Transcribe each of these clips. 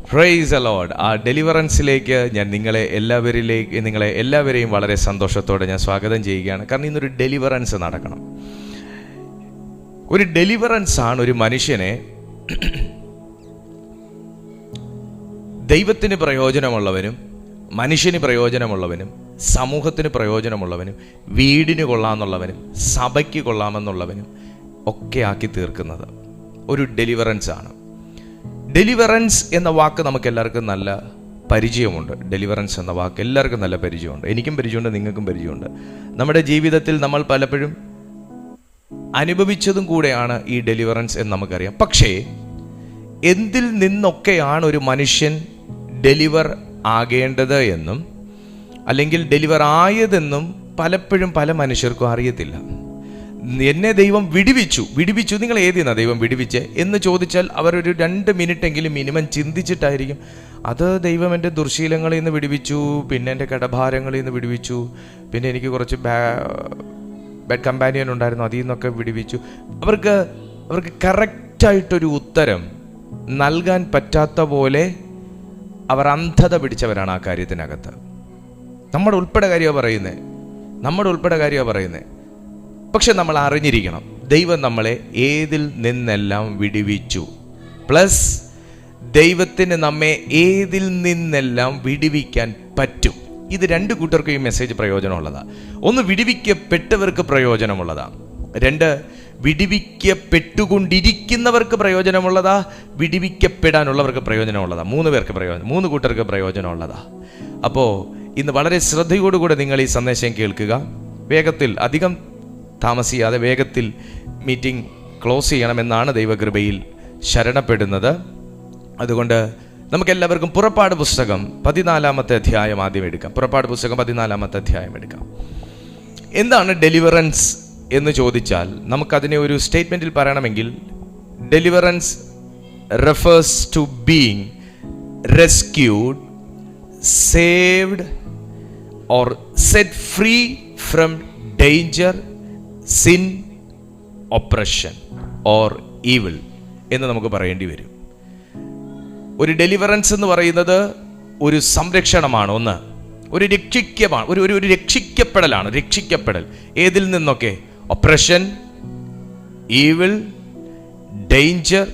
Praise the Lord. ആ ഡെലിവറൻസിലേക്ക് ഞാൻ നിങ്ങളെ എല്ലാവരെയും വളരെ സന്തോഷത്തോടെ ഞാൻ സ്വാഗതം ചെയ്യുകയാണ്. കാരണം ഇന്നൊരു ഡെലിവറൻസ് നടക്കണം. ഒരു ഡെലിവറൻസ് ആണ് ഒരു മനുഷ്യനെ ദൈവത്തിന് പ്രയോജനമുള്ളവനും മനുഷ്യന് പ്രയോജനമുള്ളവനും സമൂഹത്തിന് പ്രയോജനമുള്ളവനും വീടിന് കൊള്ളാമെന്നുള്ളവനും സഭയ്ക്ക് കൊള്ളാമെന്നുള്ളവനും ഒക്കെ ആക്കി തീർക്കുന്നത് ഒരു ഡെലിവറൻസ് ആണ്. ഡെലിവറൻസ് എന്ന വാക്ക് നമുക്ക് എല്ലാവർക്കും നല്ല പരിചയമുണ്ട്. ഡെലിവറൻസ് എന്ന വാക്ക് എല്ലാവർക്കും നല്ല പരിചയമുണ്ട്. എനിക്കും പരിചയമുണ്ട്, നിങ്ങൾക്കും പരിചയമുണ്ട്. നമ്മുടെ ജീവിതത്തിൽ നമ്മൾ പലപ്പോഴും അനുഭവിച്ചതും കൂടെയാണ് ഈ ഡെലിവറൻസ് എന്ന് നമുക്കറിയാം. പക്ഷേ എന്തിൽ നിന്നൊക്കെയാണ് ഒരു മനുഷ്യൻ ഡെലിവർ ആകേണ്ടത് എന്നും അല്ലെങ്കിൽ ഡെലിവർ ആയതെന്നും പലപ്പോഴും പല മനുഷ്യർക്കും അറിയത്തില്ല. എന്നെ ദൈവം വിടുവിച്ചു നിങ്ങൾ ഏതിനാ ദൈവം വിടുവിച്ചേ എന്ന് ചോദിച്ചാൽ അവരൊരു 2 മിനിറ്റെങ്കിലും മിനിമം ചിന്തിച്ചിട്ടായിരിക്കും. അത് ദൈവം എൻ്റെ ദുർശീലങ്ങളിൽ നിന്ന് വിടുവിച്ചു, പിന്നെ എൻ്റെ കടഭാരങ്ങളിൽ നിന്ന് വിടുവിച്ചു, പിന്നെ എനിക്ക് കുറച്ച് ബാഡ് കമ്പാനിയൻ ഉണ്ടായിരുന്നു, അതിൽ നിന്നൊക്കെ വിടുവിച്ചു. അവർക്ക് കറക്റ്റായിട്ടൊരു ഉത്തരം നൽകാൻ പറ്റാത്ത പോലെ അവർ അന്ധത പിടിച്ചവരാണ് ആ കാര്യത്തിനകത്ത്. നമ്മുടെ ഉൾപ്പെടെ കാര്യമാണ് പറയുന്നത്. പക്ഷെ നമ്മൾ അറിഞ്ഞിരിക്കണം, ദൈവം നമ്മളെ ഏതിൽ നിന്നെല്ലാം വിടുവിച്ചു, പ്ലസ് ദൈവത്തിന് നമ്മെ ഏതിൽ നിന്നെല്ലാം വിടുവിക്കാൻ പറ്റും. ഇത് 2 കൂട്ടർക്കും ഈ മെസ്സേജ് പ്രയോജനമുള്ളതാണ്. ഒന്ന്, വിടുവിക്കപ്പെട്ടവർക്ക് പ്രയോജനമുള്ളതാണ്. 2, വിടുവിക്കപ്പെട്ടുകൊണ്ടിരിക്കുന്നവർക്ക് പ്രയോജനമുള്ളതാ, വിടുവിക്കപ്പെടാനുള്ളവർക്ക് പ്രയോജനമുള്ളതാ. 3 കൂട്ടർക്ക് പ്രയോജനമുള്ളതാ. അപ്പോൾ ഇന്ന് വളരെ ശ്രദ്ധയോടുകൂടെ നിങ്ങൾ ഈ സന്ദേശം കേൾക്കുക. വേഗത്തിൽ, അധികം താമസിയാതെ വേഗത്തിൽ മീറ്റിംഗ് ക്ലോസ് ചെയ്യണമെന്നാണ് ദൈവകൃപയിൽ ശരണപ്പെടുന്നത്. അതുകൊണ്ട് നമുക്കെല്ലാവർക്കും പുറപ്പാട് പുസ്തകം 14-ാമത്തെ അധ്യായം ആദ്യം എടുക്കാം. പുറപ്പാട് പുസ്തകം 14-ാമത്തെ അധ്യായം എടുക്കാം. എന്താണ് ഡെലിവറൻസ് എന്ന് ചോദിച്ചാൽ നമുക്കതിനെ ഒരു സ്റ്റേറ്റ്മെൻറ്റിൽ പറയണമെങ്കിൽ, deliverance refers to being rescued, saved or set free from danger, sin, oppression or evil എന്ന് നമുക്ക് പറയേണ്ടി വരും. ഒരു ഡെലിവറൻസ് എന്ന് പറയുന്നത് ഒരു സംരക്ഷണമാണ്. ഒന്ന്, ഒരു രക്ഷിക്കപ്പെടലാണ്. രക്ഷിക്കപ്പെടൽ ഏതിൽ നിന്നൊക്കെ? Oppression, evil, danger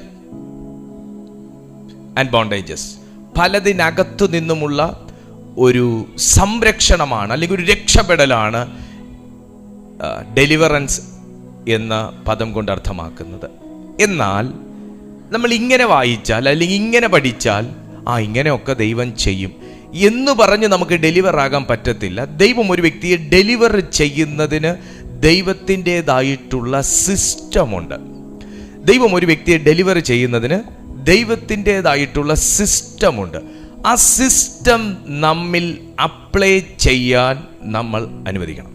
and bondages. പലതിനകത്തു നിന്നുമുള്ള ഒരു സംരക്ഷണമാണ്, അല്ലെങ്കിൽ ഒരു രക്ഷപ്പെടലാണ് ഡെലിവറൻസ് എന്ന പദം കൊണ്ട് അർത്ഥമാക്കുന്നത്. എന്നാൽ നമ്മൾ ഇങ്ങനെ വായിച്ചാൽ അല്ലെങ്കിൽ ഇങ്ങനെ പഠിച്ചാൽ ഇങ്ങനെയൊക്കെ ദൈവം ചെയ്യും എന്ന് പറഞ്ഞ് നമുക്ക് ഡെലിവർ ആകാൻ പറ്റത്തില്ല. ദൈവം ഒരു വ്യക്തിയെ ഡെലിവർ ചെയ്യുന്നതിന് ദൈവത്തിൻ്റെതായിട്ടുള്ള സിസ്റ്റമുണ്ട്. ദൈവം ഒരു വ്യക്തിയെ ഡെലിവർ ചെയ്യുന്നതിന് ദൈവത്തിൻ്റെതായിട്ടുള്ള സിസ്റ്റമുണ്ട്. ആ സിസ്റ്റം നമ്മിൽ അപ്ലൈ ചെയ്യാൻ നമ്മൾ അനുവദിക്കണം.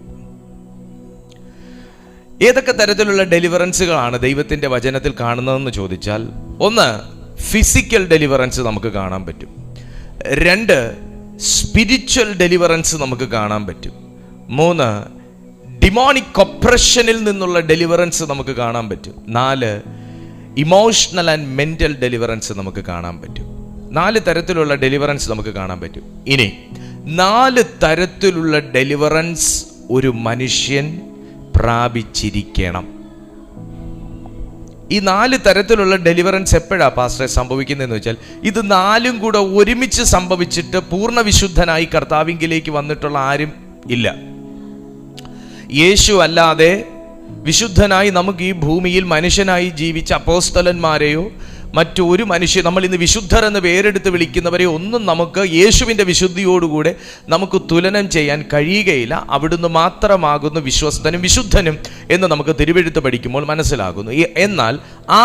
ഏതൊക്കെ തരത്തിലുള്ള ഡെലിവറൻസുകളാണ് ദൈവത്തിൻ്റെ വചനത്തിൽ കാണുന്നതെന്ന് ചോദിച്ചാൽ, 1, ഫിസിക്കൽ ഡെലിവറൻസ് നമുക്ക് കാണാൻ പറ്റും. 2, സ്പിരിച്വൽ ഡെലിവറൻസ് നമുക്ക് കാണാൻ പറ്റും. 3, ഡിമോണിക് ഒപ്രഷനിൽ നിന്നുള്ള ഡെലിവറൻസ് നമുക്ക് കാണാൻ പറ്റും. 4, ഇമോഷണൽ ആൻഡ് മെൻ്റൽ ഡെലിവറൻസ് നമുക്ക് കാണാൻ പറ്റും. 4 തരത്തിലുള്ള ഡെലിവറൻസ് നമുക്ക് കാണാൻ പറ്റും. ഇനി 4 തരത്തിലുള്ള ഡെലിവറൻസ് ഒരു മനുഷ്യൻ പ്രാപിച്ചിരിക്കണം. ഈ 4 തരത്തിലുള്ള ഡെലിവറൻസ് എപ്പോഴാണ് പാസ്റ്ററെ സംഭവിക്കുന്നതെന്ന് വെച്ചാൽ, ഇത് 4ഉം കൂടെ ഒരുമിച്ച് സംഭവിച്ചിട്ട് പൂർണ്ണ വിശുദ്ധനായി കർത്താവിങ്കിലേക്ക് വന്നിട്ടുള്ള ആരും ഇല്ല. യേശു അല്ലാതെ വിശുദ്ധനായി നമുക്ക് ഈ ഭൂമിയിൽ മനുഷ്യനായി ജീവിച്ച അപ്പോസ്തലന്മാരെയോ മറ്റു ഒരു മനുഷ്യൻ, നമ്മൾ ഇന്ന് വിശുദ്ധർ എന്ന് പേരെടുത്ത് വിളിക്കുന്നവരെ ഒന്നും നമുക്ക് യേശുവിൻ്റെ വിശുദ്ധിയോടുകൂടെ നമുക്ക് തുലനം ചെയ്യാൻ കഴിയുകയില്ല. അവിടുന്ന് മാത്രമാകുന്നു വിശ്വസ്തനും വിശുദ്ധനും എന്ന് നമുക്ക് തിരുവെഴുത്ത് പഠിക്കുമ്പോൾ മനസ്സിലാകുന്നു. എന്നാൽ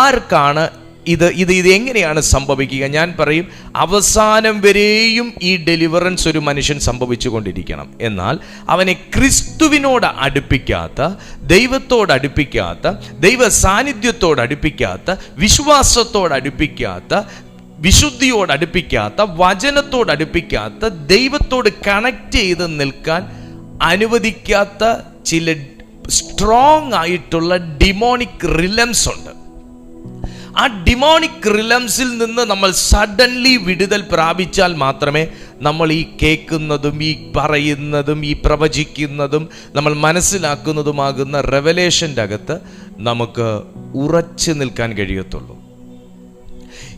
ആർക്കാണ് ഇത് എങ്ങനെയാണ് സംഭവിക്കുക? ഞാൻ പറയും, അവസാനം വരെയും ഈ ഡെലിവറൻസ് ഒരു മനുഷ്യൻ സംഭവിച്ചു കൊണ്ടിരിക്കണം. എന്നാൽ അവനെ ക്രിസ്തുവിനോട് അടുപ്പിക്കാത്ത, ദൈവത്തോട് അടുപ്പിക്കാത്ത, ദൈവ സാന്നിധ്യത്തോട് അടുപ്പിക്കാത്ത, വിശ്വാസത്തോട് അടുപ്പിക്കാത്ത, വിശുദ്ധിയോട് അടുപ്പിക്കാത്ത, വചനത്തോട് അടുപ്പിക്കാത്ത, ദൈവത്തോട് കണക്ട് ചെയ്ത് നിൽക്കാൻ അനുവദിക്കാത്ത ചില സ്ട്രോങ് ആയിട്ടുള്ള ഡിമോണിക് റിലംസ് ഉണ്ട്. ആ ഡിമോണിക് റിലംസിൽ നിന്ന് നമ്മൾ സഡൻലി വിടുതൽ പ്രാപിച്ചാൽ മാത്രമേ നമ്മൾ ഈ കേൾക്കുന്നതും ഈ പറയുന്നതും ഈ പ്രവചിക്കുന്നതും നമ്മൾ മനസ്സിലാക്കുന്നതുമാകുന്ന റെവലേഷൻ്റെ അകത്ത് നമുക്ക് ഉറച്ചു നിൽക്കാൻ കഴിയത്തുള്ളൂ.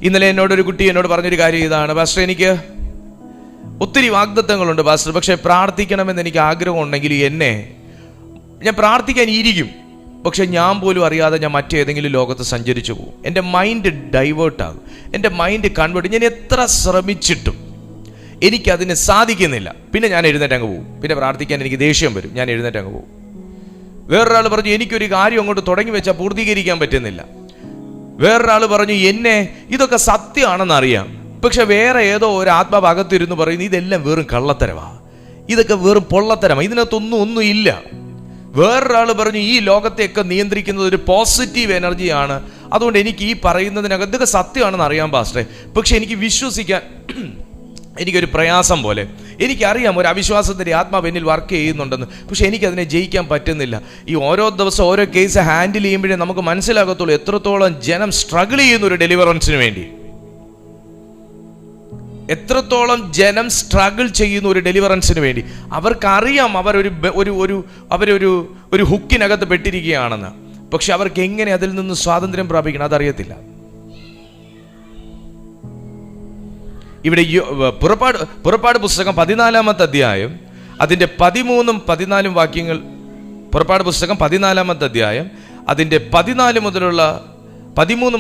ഇന്നലെ എന്നോടൊരു കുട്ടി എന്നോട് പറഞ്ഞൊരു കാര്യം ഇതാണ്, പാസ്റ്റർ എനിക്ക് ഒത്തിരി വാഗ്ദത്തങ്ങളുണ്ട് പാസ്റ്റർ, പക്ഷെ പ്രാർത്ഥിക്കണമെന്ന് എനിക്ക് ആഗ്രഹമുണ്ടെങ്കിൽ ഞാൻ പ്രാർത്ഥിക്കാൻ ഇരിക്കും, പക്ഷെ ഞാൻ പോലും അറിയാതെ ഞാൻ മറ്റേതെങ്കിലും ലോകത്ത് സഞ്ചരിച്ചു പോകും. എൻ്റെ മൈൻഡ് ഡൈവേർട്ടാകും, എൻ്റെ മൈൻഡ് കൺവേർട്ട്. ഞാൻ എത്ര ശ്രമിച്ചിട്ടും എനിക്കതിന് സാധിക്കുന്നില്ല. പിന്നെ ഞാൻ എഴുന്നേറ്റ് അങ്ങ് പോകും. പിന്നെ പ്രാർത്ഥിക്കാൻ എനിക്ക് ദേഷ്യം വരും, ഞാൻ എഴുന്നേറ്റ് അങ്ങ് പോകും. വേറൊരാൾ പറഞ്ഞു എനിക്കൊരു കാര്യം അങ്ങോട്ട് തുടങ്ങി വെച്ചാൽ പൂർത്തീകരിക്കാൻ പറ്റുന്നില്ല. വേറൊരാൾ പറഞ്ഞു ഇതൊക്കെ സത്യമാണെന്ന് അറിയാം, പക്ഷെ വേറെ ഏതോ ഒരു ആത്മാവ് അകത്തിരുന്ന് പറയുന്നു ഇതെല്ലാം വെറും കള്ളത്തരമാ, ഇതൊക്കെ വെറും പൊള്ളത്തരമാ, ഇതിനകത്തൊന്നും ഇല്ല. വേറൊരാൾ പറഞ്ഞു ഈ ലോകത്തെയൊക്കെ നിയന്ത്രിക്കുന്നത് ഒരു പോസിറ്റീവ് എനർജിയാണ്, അതുകൊണ്ട് എനിക്ക് ഈ പറയുന്നതിനകത്ത് ഇതൊക്കെ സത്യമാണെന്ന് അറിയാം പാസ്റ്ററെ, പക്ഷെ എനിക്ക് വിശ്വസിക്കാൻ എനിക്കൊരു പ്രയാസം പോലെ. എനിക്കറിയാം ഒരു അവിശ്വാസത്തിൻ്റെ ആത്മാവ് എന്നിൽ വർക്ക് ചെയ്യുന്നുണ്ടെന്ന്, പക്ഷെ എനിക്കതിനെ ജയിക്കാൻ പറ്റുന്നില്ല. ഈ ഓരോ ദിവസം ഓരോ കേസ് ഹാൻഡിൽ ചെയ്യുമ്പോഴേ നമുക്ക് മനസ്സിലാകത്തുള്ളൂ എത്രത്തോളം ജനം സ്ട്രഗിൾ ചെയ്യുന്നു ഒരു ഡെലിവറൻസിന് വേണ്ടി, എത്രത്തോളം ജനം സ്ട്രഗിൾ ചെയ്യുന്നു ഒരു ഡെലിവറൻസിന് വേണ്ടി. അവർക്കറിയാം അവരൊരു ഹുക്കിനകത്ത് പെട്ടിരിക്കുകയാണെന്ന്, പക്ഷെ അവർക്ക് എങ്ങനെ അതിൽ നിന്ന് സ്വാതന്ത്ര്യം പ്രാപിക്കണം അതറിയത്തില്ല. ഇവിടെ പുറപ്പാട് പുസ്തകം 14-ാമത്തെ അധ്യായം അതിൻ്റെ 13-14 വാക്യങ്ങൾ, പുറപ്പാട് പുസ്തകം 14-ാമത്തെ അധ്യായം അതിൻ്റെ 13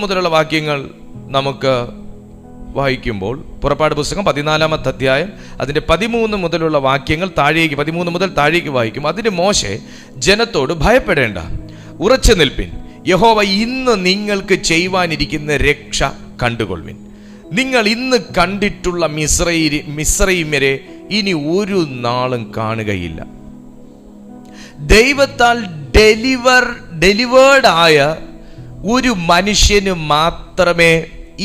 മുതലുള്ള വാക്യങ്ങൾ നമുക്ക് വായിക്കുമ്പോൾ, പുറപ്പാട് പുസ്തകം 14-ാമത്തെ അധ്യായം അതിൻ്റെ 13 മുതലുള്ള വാക്യങ്ങൾ 13 മുതൽ താഴേക്ക് വായിക്കും. അതിന് മോശെ ജനത്തോട് ഭയപ്പെടേണ്ട, ഉറച്ചു നിൽപ്പിൻ, യഹോവ ഇന്ന് നിങ്ങൾക്ക് ചെയ്യുവാനിരിക്കുന്ന രക്ഷ കണ്ടുകൊള്ളുവിൻ. നിങ്ങൾ ഇന്ന് കണ്ടിട്ടുള്ള മിസ്രയീമ്യരെ ഇനി ഒരു നാളും കാണുകയില്ല. ദൈവത്താൽ ഡെലിവേർഡ് ആയ ഒരു മനുഷ്യന് മാത്രമേ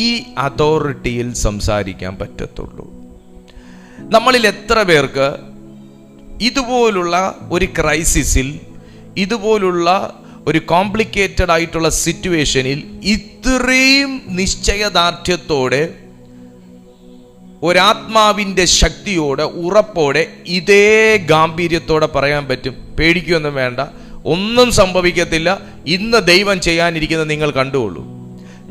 ഈ അതോറിറ്റിയിൽ സംസാരിക്കാൻ പറ്റത്തുള്ളൂ. നമ്മളിൽ എത്ര പേർക്ക് ഇതുപോലുള്ള ഒരു ക്രൈസിസിൽ, ഇതുപോലുള്ള ഒരു കോംപ്ലിക്കേറ്റഡ് ആയിട്ടുള്ള സിറ്റുവേഷനിൽ ഇത്രയും നിശ്ചയദാർഢ്യത്തോടെ ഒരാത്മാവിൻ്റെ ശക്തിയോടെ ഉറപ്പോടെ ഇതേ ഗാംഭീര്യത്തോടെ പറയാൻ പറ്റും, പേടിക്കൊന്നും വേണ്ട, ഒന്നും സംഭവിക്കത്തില്ല, ഇന്ന് ദൈവം ചെയ്യാനിരിക്കുന്നത് നിങ്ങൾ കണ്ടുകൊള്ളൂ.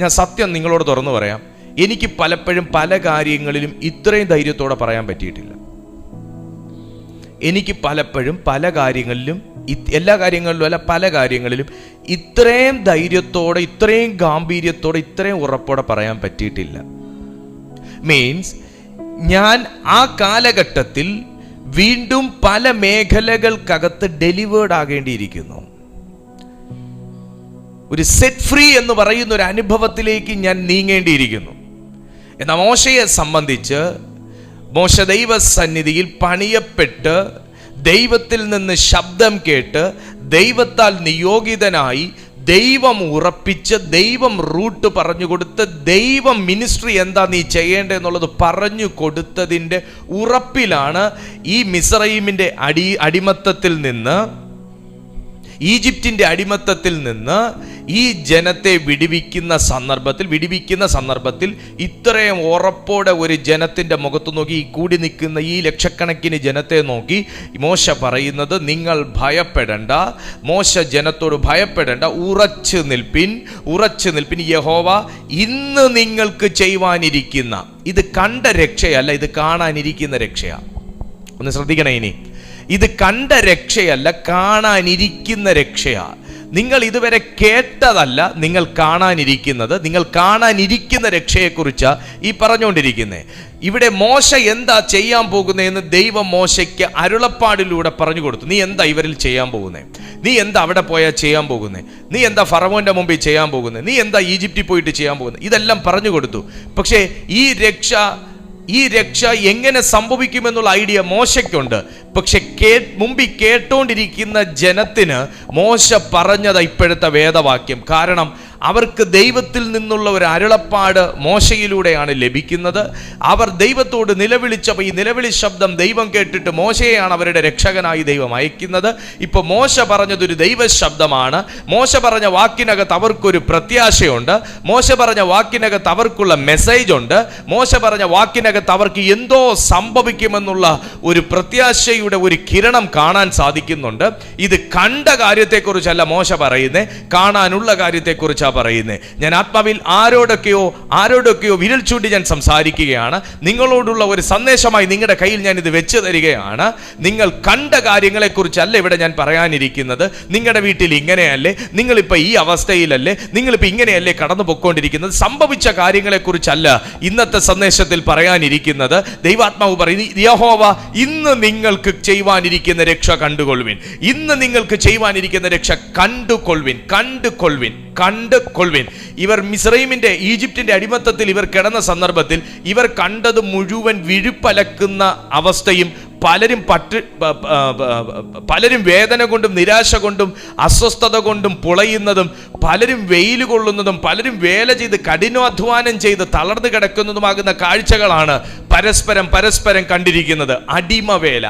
ഞാൻ സത്യം നിങ്ങളോട് തുറന്നു പറയാം, എനിക്ക് പലപ്പോഴും പല കാര്യങ്ങളിലും ഇത്രയും ധൈര്യത്തോടെ പറയാൻ പറ്റിയിട്ടില്ല. എനിക്ക് പലപ്പോഴും പല കാര്യങ്ങളിലും, എല്ലാ കാര്യങ്ങളിലും അല്ല, പല കാര്യങ്ങളിലും ഇത്രയും ധൈര്യത്തോടെ, ഇത്രയും ഗാംഭീര്യത്തോടെ, ഇത്രയും ഉറപ്പോടെ പറയാൻ പറ്റിയിട്ടില്ല. മീൻസ് ഞാൻ ആ കാലഘട്ടത്തിൽ വീണ്ടും പല മേഖലകൾക്കകത്ത് ഡെലിവേർഡ് ആകേണ്ടിയിരിക്കുന്നു. ഒരു സെറ്റ് ഫ്രീ എന്ന് പറയുന്ന ഒരു അനുഭവത്തിലേക്ക് ഞാൻ നീങ്ങേണ്ടിയിരിക്കുന്നു. എന്നാൽ മോശയെ സംബന്ധിച്ച് മോശ ദൈവസന്നിധിയിൽ പണിയപ്പെട്ട് ദൈവത്തിൽ നിന്ന് ശബ്ദം കേട്ട് ദൈവത്താൽ നിയോഗിതനായി ദൈവം ഉറപ്പിച്ച് ദൈവം റൂട്ട് പറഞ്ഞു കൊടുത്ത് ദൈവം മിനിസ്ട്രി എന്താ നീ ചെയ്യേണ്ടതെന്നുള്ളത് പറഞ്ഞു കൊടുത്തതിൻ്റെ ഉറപ്പിലാണ് ഈ മിസ്രയീമിൻ്റെ അടിമത്തത്തിൽ നിന്ന്, ഈജിപ്തിൻ്റെ അടിമത്തത്തിൽ നിന്ന് ഈ ജനത്തെ വിടിവിക്കുന്ന സന്ദർഭത്തിൽ ഇത്രയും ഉറപ്പോടെ ഒരു ജനത്തിൻ്റെ മുഖത്ത് നോക്കി, ഈ കൂടി നിൽക്കുന്ന ഈ ലക്ഷക്കണക്കിന് ജനത്തെ നോക്കി മോശ പറയുന്നത്, നിങ്ങൾ ഭയപ്പെടേണ്ട, മോശ ജനത്തോട് ഭയപ്പെടേണ്ട, ഉറച്ചു നിൽപ്പിൻ, യഹോവ ഇന്ന് നിങ്ങൾക്ക് ചെയ്യുവാനിരിക്കുന്ന, ഇത് കണ്ട രക്ഷയല്ല, ഇത് കാണാനിരിക്കുന്ന രക്ഷയാണ്. ഒന്ന് ശ്രദ്ധിക്കണേ, ഇനി ഇത് കണ്ട രക്ഷയല്ല, കാണാനിരിക്കുന്ന രക്ഷയാണ്. നിങ്ങൾ ഇതുവരെ കേട്ടതല്ല, നിങ്ങൾ കാണാനിരിക്കുന്ന രക്ഷയെക്കുറിച്ചാണ് ഈ പറഞ്ഞുകൊണ്ടിരിക്കുന്നത്. ഇവിടെ മോശ എന്താ ചെയ്യാൻ പോകുന്നതെന്ന് ദൈവം മോശയ്ക്ക് അരുളപ്പാടിലൂടെ പറഞ്ഞു കൊടുത്തു. നീ എന്താ ഇവരിൽ ചെയ്യാൻ പോകുന്നത്? നീ എന്താ അവിടെ പോയാൽ ചെയ്യാൻ പോകുന്നത്? നീ എന്താ ഫറവോന്റെ മുമ്പിൽ ചെയ്യാൻ പോകുന്നത്? നീ എന്താ ഈജിപ്തിൽ പോയിട്ട് ചെയ്യാൻ പോകുന്നത്? ഇതെല്ലാം പറഞ്ഞു കൊടുത്തു. പക്ഷേ ഈ രക്ഷ എങ്ങനെ സംഭവിക്കുമെന്നുള്ള ഐഡിയ മോശയ്ക്കുണ്ട്. പക്ഷെ മുമ്പിൽ കേട്ടോണ്ടിരിക്കുന്ന ജനത്തിന് മോശ പറഞ്ഞത് ഇപ്പോഴത്തെ വേദവാക്യം. കാരണം അവർക്ക് ദൈവത്തിൽ നിന്നുള്ള ഒരു അരുളപ്പാട് മോശയിലൂടെയാണ് ലഭിക്കുന്നത്. അവർ ദൈവത്തോട് നിലവിളിച്ചപ്പോൾ ഈ നിലവിളി ശബ്ദം ദൈവം കേട്ടിട്ട് മോശയെയാണ് അവരുടെ രക്ഷകനായി ദൈവം അയക്കുന്നത്. ഇപ്പൊ മോശ പറഞ്ഞതൊരു ദൈവ ശബ്ദമാണ്. മോശ പറഞ്ഞ വാക്കിനകത്ത് അവർക്കൊരു പ്രത്യാശയുണ്ട്. മോശ പറഞ്ഞ വാക്കിനകത്ത് അവർക്കുള്ള മെസ്സേജ് ഉണ്ട്. മോശ പറഞ്ഞ വാക്കിനകത്ത് അവർക്ക് എന്തോ സംഭവിക്കുമെന്നുള്ള ഒരു പ്രത്യാശയുടെ ഒരു കിരണം കാണാൻ സാധിക്കുന്നുണ്ട്. ഇത് കണ്ട കാര്യത്തെക്കുറിച്ചല്ല മോശ പറയുന്നേ, കാണാനുള്ള കാര്യത്തെക്കുറിച്ചാണ് പറയുന്നത്. ഞാൻ ആത്മാവിൽ ആരോടൊക്കെയോ വിരൽ ചൂണ്ടി ഞാൻ സംസാരിക്കുകയാണ്. നിങ്ങളോടുള്ള ഒരു സന്ദേശമായി നിങ്ങളുടെ കയ്യിൽ ഞാൻ ഇത് വെച്ച് തരികയാണ്. നിങ്ങൾ കണ്ട കാര്യങ്ങളെക്കുറിച്ചല്ല ഇവിടെ ഞാൻ പറയാനിരിക്കുന്നത്. നിങ്ങളുടെ വീട്ടിൽ ഇങ്ങനെയല്ലേ, നിങ്ങളിപ്പോൾ ഈ അവസ്ഥയിലല്ലേ, നിങ്ങളിപ്പോൾ ഇങ്ങനെയല്ലേ കടന്നു പൊയ്ക്കൊണ്ടിരിക്കുന്നത്, സംഭവിച്ച കാര്യങ്ങളെക്കുറിച്ചല്ല ഇന്നത്തെ സന്ദേശത്തിൽ പറയാനിരിക്കുന്നത്. ദൈവാത്മാവ് പറയുന്നു, യഹോവ ഇന്ന് നിങ്ങൾക്ക് ചെയ്യുവാനിരിക്കുന്ന രക്ഷ കണ്ടുകൊള്ളുവിൻ. ഇന്ന് നിങ്ങൾക്ക് ചെയ്യുവാനിരിക്കുന്ന രക്ഷ കണ്ടുകൊള്ളുവിൻ. ഇവർ മിസ്രൈമിന്റെ ഈജിപ്തിന്റെ അടിമത്തത്തിൽ ഇവർ കിടന്ന സന്ദർഭത്തിൽ ഇവർ കണ്ടത് മുഴുവൻ വിഴുപ്പലക്കുന്ന അവസ്ഥയും, പലരും വേദന കൊണ്ടും നിരാശ കൊണ്ടും അസ്വസ്ഥത കൊണ്ടും പുളയുന്നതും, പലരും വെയിൽ കൊള്ളുന്നതും, പലരും വേല ചെയ്ത് കഠിനാധ്വാനം ചെയ്ത് തളർന്നു കിടക്കുന്നതുമാകുന്ന കാഴ്ചകളാണ് പരസ്പരം കണ്ടിരിക്കുന്നത്. അടിമവേല.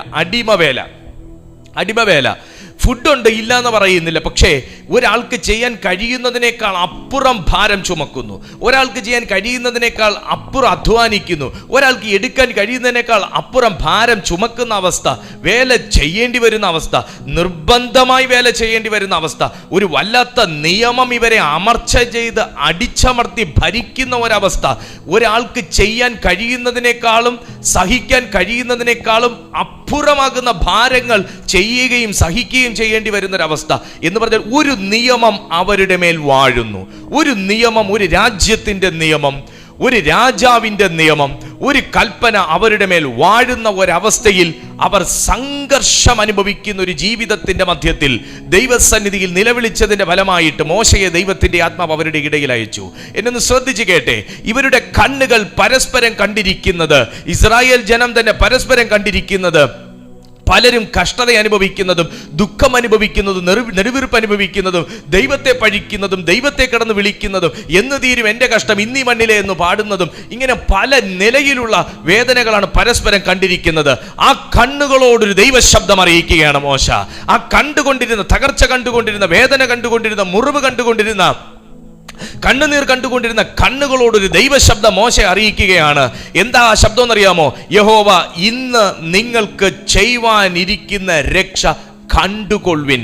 ഫുഡുണ്ട്, ഇല്ല എന്ന് പറയുന്നില്ല. പക്ഷേ ഒരാൾക്ക് ചെയ്യാൻ കഴിയുന്നതിനേക്കാൾ അപ്പുറം ഭാരം ചുമക്കുന്നു, ഒരാൾക്ക് ചെയ്യാൻ കഴിയുന്നതിനേക്കാൾ അപ്പുറം അധ്വാനിക്കുന്നു, ഒരാൾക്ക് എടുക്കാൻ കഴിയുന്നതിനേക്കാൾ അപ്പുറം ഭാരം ചുമക്കുന്ന അവസ്ഥ, വേല ചെയ്യേണ്ടി വരുന്ന അവസ്ഥ, നിർബന്ധമായി വേല ചെയ്യേണ്ടി വരുന്ന അവസ്ഥ, ഒരു വല്ലാത്ത നിയമം ഇവരെ അമർച്ച ചെയ്ത് അടിച്ചമർത്തി ഭരിക്കുന്ന ഒരവസ്ഥ, ഒരാൾക്ക് ചെയ്യാൻ കഴിയുന്നതിനേക്കാളും സഹിക്കാൻ കഴിയുന്നതിനേക്കാളും അപ്പുറമാകുന്ന ഭാരങ്ങൾ ചെയ്യുകയും സഹിക്കുകയും ചെയ്യേണ്ടി വരുന്നൊരവസ്ഥ എന്ന് പറഞ്ഞാൽ ഒരു നിയമം അവരുടെ മേൽ വാഴുന്നു. ഒരു നിയമം, ഒരു രാജ്യത്തിന്റെ നിയമം, ഒരു രാജാവിന്റെ നിയമം, ഒരു കൽപ്പന അവരുടെ മേൽ വാഴുന്ന ഒരവസ്ഥയിൽ അവർ സംഘർഷം അനുഭവിക്കുന്ന ഒരു ജീവിതത്തിന്റെ മധ്യത്തിൽ ദൈവസന്നിധിയിൽ നിലവിളിച്ചതിന്റെ ഫലമായിട്ട് മോശയെ ദൈവത്തിന്റെ ആത്മാവ് അവരുടെ ഇടയിൽ അയച്ചു. എന്നൊന്ന് ശ്രദ്ധിച്ചു കേട്ടെ. ഇവരുടെ കണ്ണുകൾ പരസ്പരം കണ്ടിരിക്കുന്നത്, ഇസ്രായേൽ ജനം തന്നെ പരസ്പരം കണ്ടിരിക്കുന്നത്, പലരും കഷ്ടത അനുഭവിക്കുന്നതും ദുഃഖം അനുഭവിക്കുന്നതും നെടുവീർപ്പ് അനുഭവിക്കുന്നതും ദൈവത്തെ പഴിക്കുന്നതും ദൈവത്തെ കടന്ന് വിളിക്കുന്നതും എന്ന് തീരും എൻ്റെ കഷ്ടം ഇന്നീ മണ്ണിലെ എന്ന് പാടുന്നതും, ഇങ്ങനെ പല നിലയിലുള്ള വേദനകളാണ് പരസ്പരം കണ്ടിരിക്കുന്നത്. ആ കണ്ണുകളോടൊരു ദൈവശബ്ദം അറിയിക്കുകയാണ് മോശ. ആ കണ്ടുകൊണ്ടിരുന്ന തകർച്ച കണ്ടുകൊണ്ടിരുന്ന വേദന കണ്ടുകൊണ്ടിരുന്ന മുറിവ് കണ്ടുകൊണ്ടിരുന്ന കണ്ണുനീർ കണ്ടുകൊണ്ടിരുന്ന കണ്ണുകളോടൊരു ദൈവശബ്ദം മോശ അറിയിക്കുകയാണ്. എന്താ ആ ശബ്ദം എന്നറിയാമോ? യഹോവ ഇന്ന് നിങ്ങൾക്ക് ചെയ്യുവാനിരിക്കുന്ന രക്ഷ കണ്ടുകൊള്ളുവിൻ.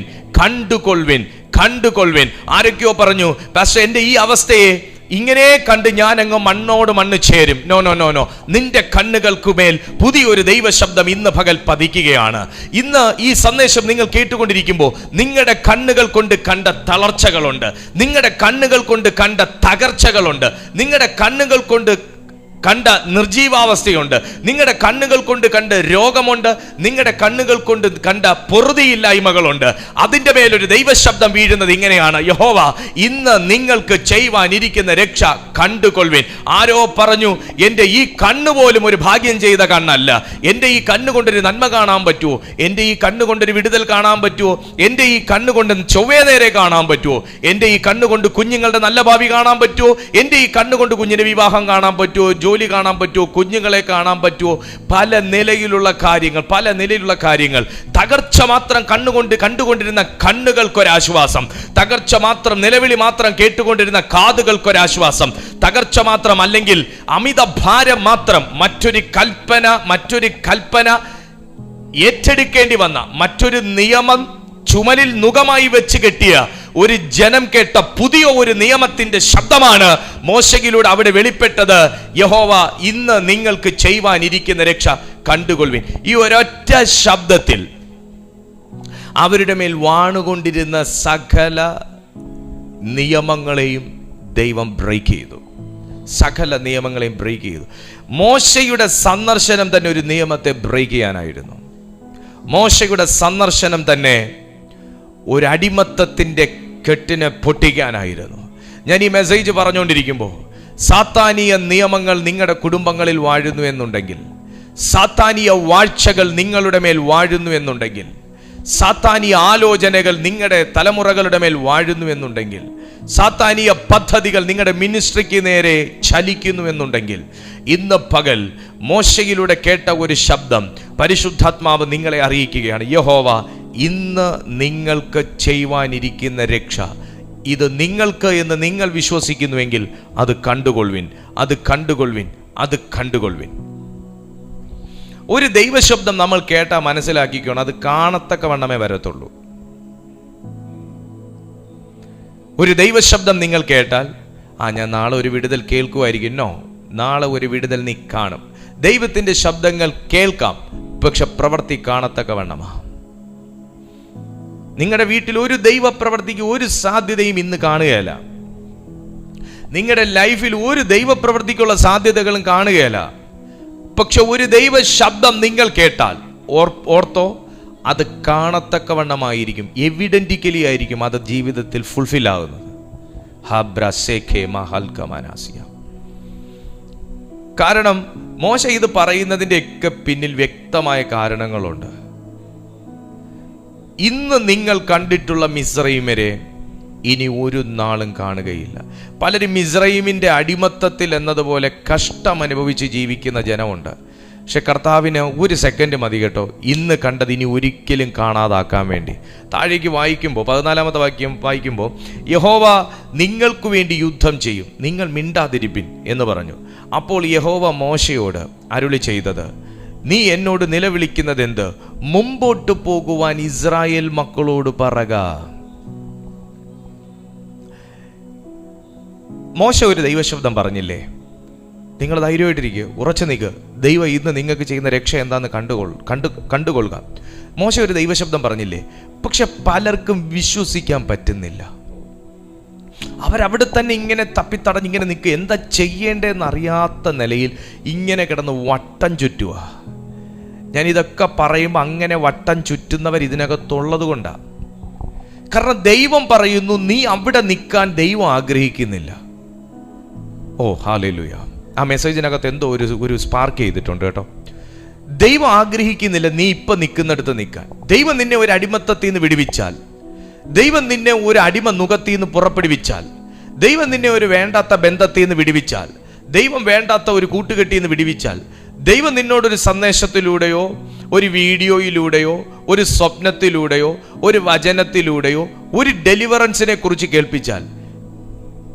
ആരൊക്കെയോ പറഞ്ഞു, പക്ഷെ എൻ്റെ ഈ അവസ്ഥയെ ഇങ്ങനെ കണ്ട് ഞാൻ അങ്ങ് മണ്ണോട് മണ്ണ് ചേരും. നോ, നിന്റെ കണ്ണുകൾക്കുമേൽ പുതിയൊരു ദൈവശബ്ദം ഇന്ന് പകൽ പതിക്കുകയാണ്. ഇന്ന് ഈ സന്ദേശം നിങ്ങൾ കേട്ടുകൊണ്ടിരിക്കുമ്പോൾ നിങ്ങളുടെ കണ്ണുകൾ കൊണ്ട് കണ്ട തളർച്ചകളുണ്ട്, നിങ്ങളുടെ കണ്ണുകൾ കൊണ്ട് കണ്ട തകർച്ചകളുണ്ട്, നിങ്ങളുടെ കണ്ണുകൾ കൊണ്ട് കണ്ട നിർജീവാവസ്ഥയുണ്ട്, നിങ്ങളുടെ കണ്ണുകൾ കൊണ്ട് കണ്ട് രോഗമുണ്ട്, നിങ്ങളുടെ കണ്ണുകൾ കൊണ്ട് കണ്ട പൊറുതിയില്ലായ്മകളുണ്ട്. അതിൻ്റെ മേലൊരു ദൈവശബ്ദം വീഴുന്നത് ഇങ്ങനെയാണ്, യഹോവ ഇന്ന് നിങ്ങൾക്ക് ചെയ്യുവാനിരിക്കുന്ന രക്ഷ കണ്ടുകൊള്ളുവിൻ. ആരോ പറഞ്ഞു, എൻ്റെ ഈ കണ്ണുപോലും ഒരു ഭാഗ്യം ചെയ്ത കണ്ണല്ല, എൻ്റെ ഈ കണ്ണുകൊണ്ടൊരു നന്മ കാണാൻ പറ്റുമോ, എൻ്റെ ഈ കണ്ണുകൊണ്ടൊരു വിടുതൽ കാണാൻ പറ്റുമോ, എൻ്റെ ഈ കണ്ണുകൊണ്ട് ചൊവ്വേ നേരെ കാണാൻ പറ്റുമോ, എൻ്റെ ഈ കണ്ണുകൊണ്ട് കുഞ്ഞുങ്ങളുടെ നല്ല ഭാവി കാണാൻ പറ്റുമോ, എൻ്റെ ഈ കണ്ണുകൊണ്ട് കുഞ്ഞിൻ്റെ വിവാഹം കാണാൻ പറ്റുമോ, ജോലി കാണാൻ പറ്റുമോ, കുഞ്ഞുങ്ങളെ കാണാൻ പറ്റുമോ, പല നിലയിലുള്ള കാര്യങ്ങൾ. തകർച്ച മാത്രം കണ്ടുകൊണ്ടിരുന്ന കണ്ണുകൾക്കൊരാശ്വാസം, തകർച്ച മാത്രം നിലവിളി മാത്രം കേട്ടുകൊണ്ടിരുന്ന കാതുകൾക്കൊരാശ്വാസം, തകർച്ച മാത്രം അല്ലെങ്കിൽ അമിത ഭാരം മാത്രം മറ്റൊരു കൽപ്പന ഏറ്റെടുക്കേണ്ടി വന്ന മറ്റൊരു നിയമം ചുമലിൽ നുകമായി വെച്ച് കെട്ടിയ ഒരു ജനം കേട്ട പുതിയ ഒരു നിയമത്തിന്റെ ശബ്ദമാണ് മോശയിലൂടെ അവിടെ വെളിപ്പെട്ടത്. യഹോവ ഇന്ന് നിങ്ങൾക്ക് ചെയ്യുവാനിരിക്കുന്ന രക്ഷ കണ്ടുകൊള്ളുവിൻ. ഈ ഒരൊറ്റ ശബ്ദത്തിൽ അവരുടെ മേൽ വാണുകൊണ്ടിരുന്ന സകല നിയമങ്ങളെയും ദൈവം ബ്രേക്ക് ചെയ്തു. മോശയുടെ സന്ദർശനം തന്നെ ഒരു നിയമത്തെ ബ്രേക്ക് ചെയ്യാനായിരുന്നു. മോശയുടെ സന്ദർശനം തന്നെ ഒരു അടിമത്തത്തിൻ്റെ കെട്ടിനെ പൊട്ടിക്കാനായിരുന്നു. ഞാൻ ഈ മെസ്സേജ് പറഞ്ഞുകൊണ്ടിരിക്കുമ്പോൾ സാത്താനീയ നിയമങ്ങൾ നിങ്ങളുടെ കുടുംബങ്ങളിൽ വാഴുന്നു എന്നുണ്ടെങ്കിൽ, സാത്താനീയ വാഴ്ചകൾ നിങ്ങളുടെ മേൽ വാഴുന്നു എന്നുണ്ടെങ്കിൽ, സാത്താനീയ ആലോചനകൾ നിങ്ങളുടെ തലമുറകളുടെ മേൽ വാഴുന്നുവെന്നുണ്ടെങ്കിൽ, സാത്താനീയ പദ്ധതികൾ നിങ്ങളുടെ മിനിസ്ട്രിക്ക് നേരെ ചലിക്കുന്നുവെന്നുണ്ടെങ്കിൽ, ഇന്ന് പകൽ മോശയിലൂടെ കേട്ട ഒരു ശബ്ദം പരിശുദ്ധാത്മാവ് നിങ്ങളെ അറിയിക്കുകയാണ്. യഹോവ ഇന്ന് നിങ്ങൾക്ക് ചെയ്യുവാനിരിക്കുന്ന രക്ഷ ഇത് നിങ്ങൾക്ക് എന്ന് നിങ്ങൾ വിശ്വസിക്കുന്നുവെങ്കിൽ അത് കണ്ടുകൊള്ളുവിൻ, അത് കണ്ടുകൊള്ളുവിൻ, അത് കണ്ടുകൊള്ളുവിൻ. ഒരു ദൈവശബ്ദം നമ്മൾ കേട്ടാൽ മനസ്സിലാക്കിക്കണം, അത് കാണത്തക്ക വണ്ണമേ വരത്തുള്ളൂ. ഒരു ദൈവശബ്ദം നിങ്ങൾ കേട്ടാൽ, ഞാൻ നാളെ ഒരു വിടുതൽ കേൾക്കുമായിരിക്കും. നോ, നാളെ ഒരു വിടുതൽ നീ കാണും. ദൈവത്തിന്റെ ശബ്ദങ്ങൾ കേൾക്കാം, പക്ഷെ പ്രവൃത്തി കാണത്തക്ക വണ്ണമാ. നിങ്ങളുടെ വീട്ടിൽ ഒരു ദൈവ പ്രവൃത്തിക്ക് ഒരു സാധ്യതയും ഇന്ന് കാണുകയല്ല. നിങ്ങളുടെ ലൈഫിൽ ഒരു ദൈവപ്രവൃത്തിക്കുള്ള സാധ്യതകളും കാണുകയല്ല. പക്ഷെ ഒരു ദൈവ ശബ്ദം നിങ്ങൾ കേട്ടാൽ ഓർത്തോ, അത് കാണത്തക്കവണ്ണമായിരിക്കും, എവിഡന്റിക്കലി ആയിരിക്കും അത് ജീവിതത്തിൽ ഫുൾഫിൽ ആകുന്നത്. കാരണം മോശ ഇത് പറയുന്നതിൻ്റെ ഒക്കെ പിന്നിൽ വ്യക്തമായ കാരണങ്ങളുണ്ട്. ഇന്ന് നിങ്ങൾ കണ്ടിട്ടുള്ള മിസ്രയീമ്യരെ ഇനി ഒരു നാളും കാണുകയില്ല. പലരും മിസ്രയീമിൻ്റെ അടിമത്തത്തിൽ എന്നതുപോലെ കഷ്ടം അനുഭവിച്ച് ജീവിക്കുന്ന ജനമുണ്ട്. പക്ഷെ കർത്താവിന് ഒരു സെക്കൻഡ് മതി കേട്ടോ, ഇന്ന് കണ്ടത് ഇനി ഒരിക്കലും കാണാതാക്കാൻ വേണ്ടി. താഴേക്ക് വായിക്കുമ്പോൾ 14-ാമത്തെ വാക്യം വായിക്കുമ്പോൾ, യഹോവ നിങ്ങൾക്ക് വേണ്ടി യുദ്ധം ചെയ്യും, നിങ്ങൾ മിണ്ടാതിരിപ്പിൻ എന്ന് പറഞ്ഞു. അപ്പോൾ യഹോവ മോശയോട് അരുളി ചെയ്തത്, നീ എന്നോട് നിലവിളിക്കുന്നത് എന്ത്? മുമ്പോട്ട് പോകുവാൻ ഇസ്രായേൽ മക്കളോട് പറക. മോശ ഒരു ദൈവശബ്ദം പറഞ്ഞില്ലേ, നിങ്ങൾ ധൈര്യമായിട്ടിരിക്കുക, ഉറച്ചു നിൽക്കുക, ദൈവം ഇന്ന് നിങ്ങൾക്ക് ചെയ്യുന്ന രക്ഷ എന്താന്ന് കണ്ടുകൊള്ളുക. മോശ ഒരു ദൈവശബ്ദം പറഞ്ഞില്ലേ, പക്ഷെ പലർക്കും വിശ്വസിക്കാൻ പറ്റുന്നില്ല. അവരവിടെ തന്നെ ഇങ്ങനെ തപ്പിത്തടഞ്ഞ് ഇങ്ങനെ നിൽക്കുക, എന്താ ചെയ്യേണ്ടതെന്ന് അറിയാത്ത നിലയിൽ ഇങ്ങനെ കിടന്ന് വട്ടം ചുറ്റുക. ഞാൻ ഇതൊക്കെ പറയുമ്പോൾ അങ്ങനെ വട്ടം ചുറ്റുന്നവർ ഇതിനകത്തുള്ളത് കൊണ്ടാണ്. കാരണം ദൈവം പറയുന്നു, നീ അവിടെ നിൽക്കാൻ ദൈവം ആഗ്രഹിക്കുന്നില്ല. ഓ ഹല്ലേലൂയ. ആ മെസ്സേജിനകത്ത് എന്തോ ഒരു സ്പാർക്ക് ചെയ്തിട്ടുണ്ട് കേട്ടോ. ദൈവം ആഗ്രഹിക്കുന്നില്ല നീ ഇപ്പം നിൽക്കുന്നിടത്ത് നിൽക്കാൻ. ദൈവം നിന്നെ ഒരു അടിമത്തത്തിൽ നിന്ന് വിടുവിച്ചാൽ, ദൈവം നിന്നെ ഒരു അടിമ നുകത്തിൽ നിന്ന് പുറപ്പെടുവിച്ചാൽ, ദൈവം നിന്നെ ഒരു വേണ്ടാത്ത ബന്ധത്തിൽ നിന്ന് വിടുവിച്ചാൽ, ദൈവം വേണ്ടാത്ത ഒരു കൂട്ടുകെട്ടിൽ നിന്ന് വിടുവിച്ചാൽ, ദൈവം നിന്നോടൊരു സന്ദേശത്തിലൂടെയോ ഒരു വീഡിയോയിലൂടെയോ ഒരു സ്വപ്നത്തിലൂടെയോ ഒരു വചനത്തിലൂടെയോ ഒരു ഡെലിവറൻസിനെ കുറിച്ച് കേൾപ്പിച്ചാൽ,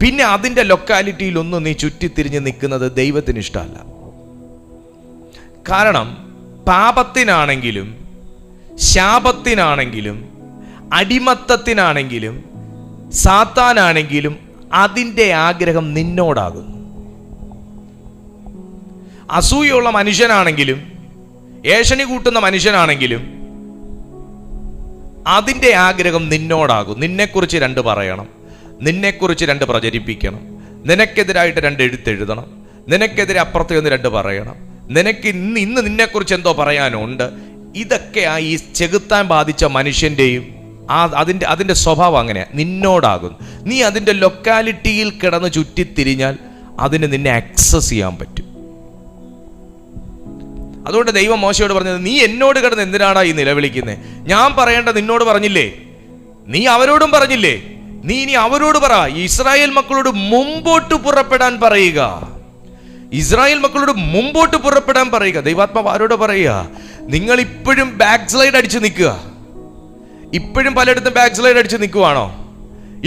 പിന്നെ അതിൻ്റെ ലൊക്കാലിറ്റിയിലൊന്നും നീ ചുറ്റിത്തിരിഞ്ഞ് നിൽക്കുന്നത് ദൈവത്തിന് ഇഷ്ടമല്ല. കാരണം പാപത്തിനാണെങ്കിലും ശാപത്തിനാണെങ്കിലും അടിമത്തത്തിനാണെങ്കിലും സാത്താനാണെങ്കിലും അതിൻ്റെ ആഗ്രഹം നിന്നോടാകുന്നു. അസൂയുള്ള മനുഷ്യനാണെങ്കിലും ഏഷണി കൂട്ടുന്ന മനുഷ്യനാണെങ്കിലും അതിൻ്റെ ആഗ്രഹം നിന്നോടാകും. നിന്നെക്കുറിച്ച് 2 പറയണം, നിന്നെക്കുറിച്ച് 2 പ്രചരിപ്പിക്കണം, നിനക്കെതിരായിട്ട് 2 എഴുത്തെഴുതണം, നിനക്കെതിരെ അപ്പുറത്ത് നിന്ന് 2 പറയണം, നിനക്ക് ഇന്ന് നിന്നെക്കുറിച്ച് എന്തോ പറയാനുണ്ട്. ഇതൊക്കെയാ ഈ ചെകുത്താൻ ബാധിച്ച മനുഷ്യൻ്റെയും അതിൻ്റെ സ്വഭാവം അങ്ങനെയാണ്, നിന്നോടാകുന്നു. നീ അതിൻ്റെ ലൊക്കാലിറ്റിയിൽ കിടന്ന് ചുറ്റിത്തിരിഞ്ഞാൽ അതിന് നിന്നെ ആക്സസ് ചെയ്യാൻ പറ്റും. അതുകൊണ്ട് ദൈവം മോശയോട് പറഞ്ഞത്, നീ എന്നോട് കിടന്ന് എന്തിനാടാ ഈ നിലവിളിക്കുന്നത്? ഞാൻ പറയേണ്ട നിന്നോട് പറഞ്ഞില്ലേ, നീ അവരോടും പറഞ്ഞില്ലേ, നീ ഇനി അവരോട് പറ, ഇസ്രായേൽ മക്കളോട് മുമ്പോട്ട് പുറപ്പെടാൻ പറയുക. ഇസ്രായേൽ മക്കളോട് മുമ്പോട്ട് പുറപ്പെടാൻ പറയുക. ദൈവാത്മാവ് ആരോട് പറയുക? നിങ്ങൾ ഇപ്പോഴും ബാക്ക് സ്ലൈഡ് അടിച്ച് നിൽക്കുക. ഇപ്പോഴും പലയിടത്തും ബാക്ക് സ്ലൈഡ് അടിച്ച് നിൽക്കുവാണോ?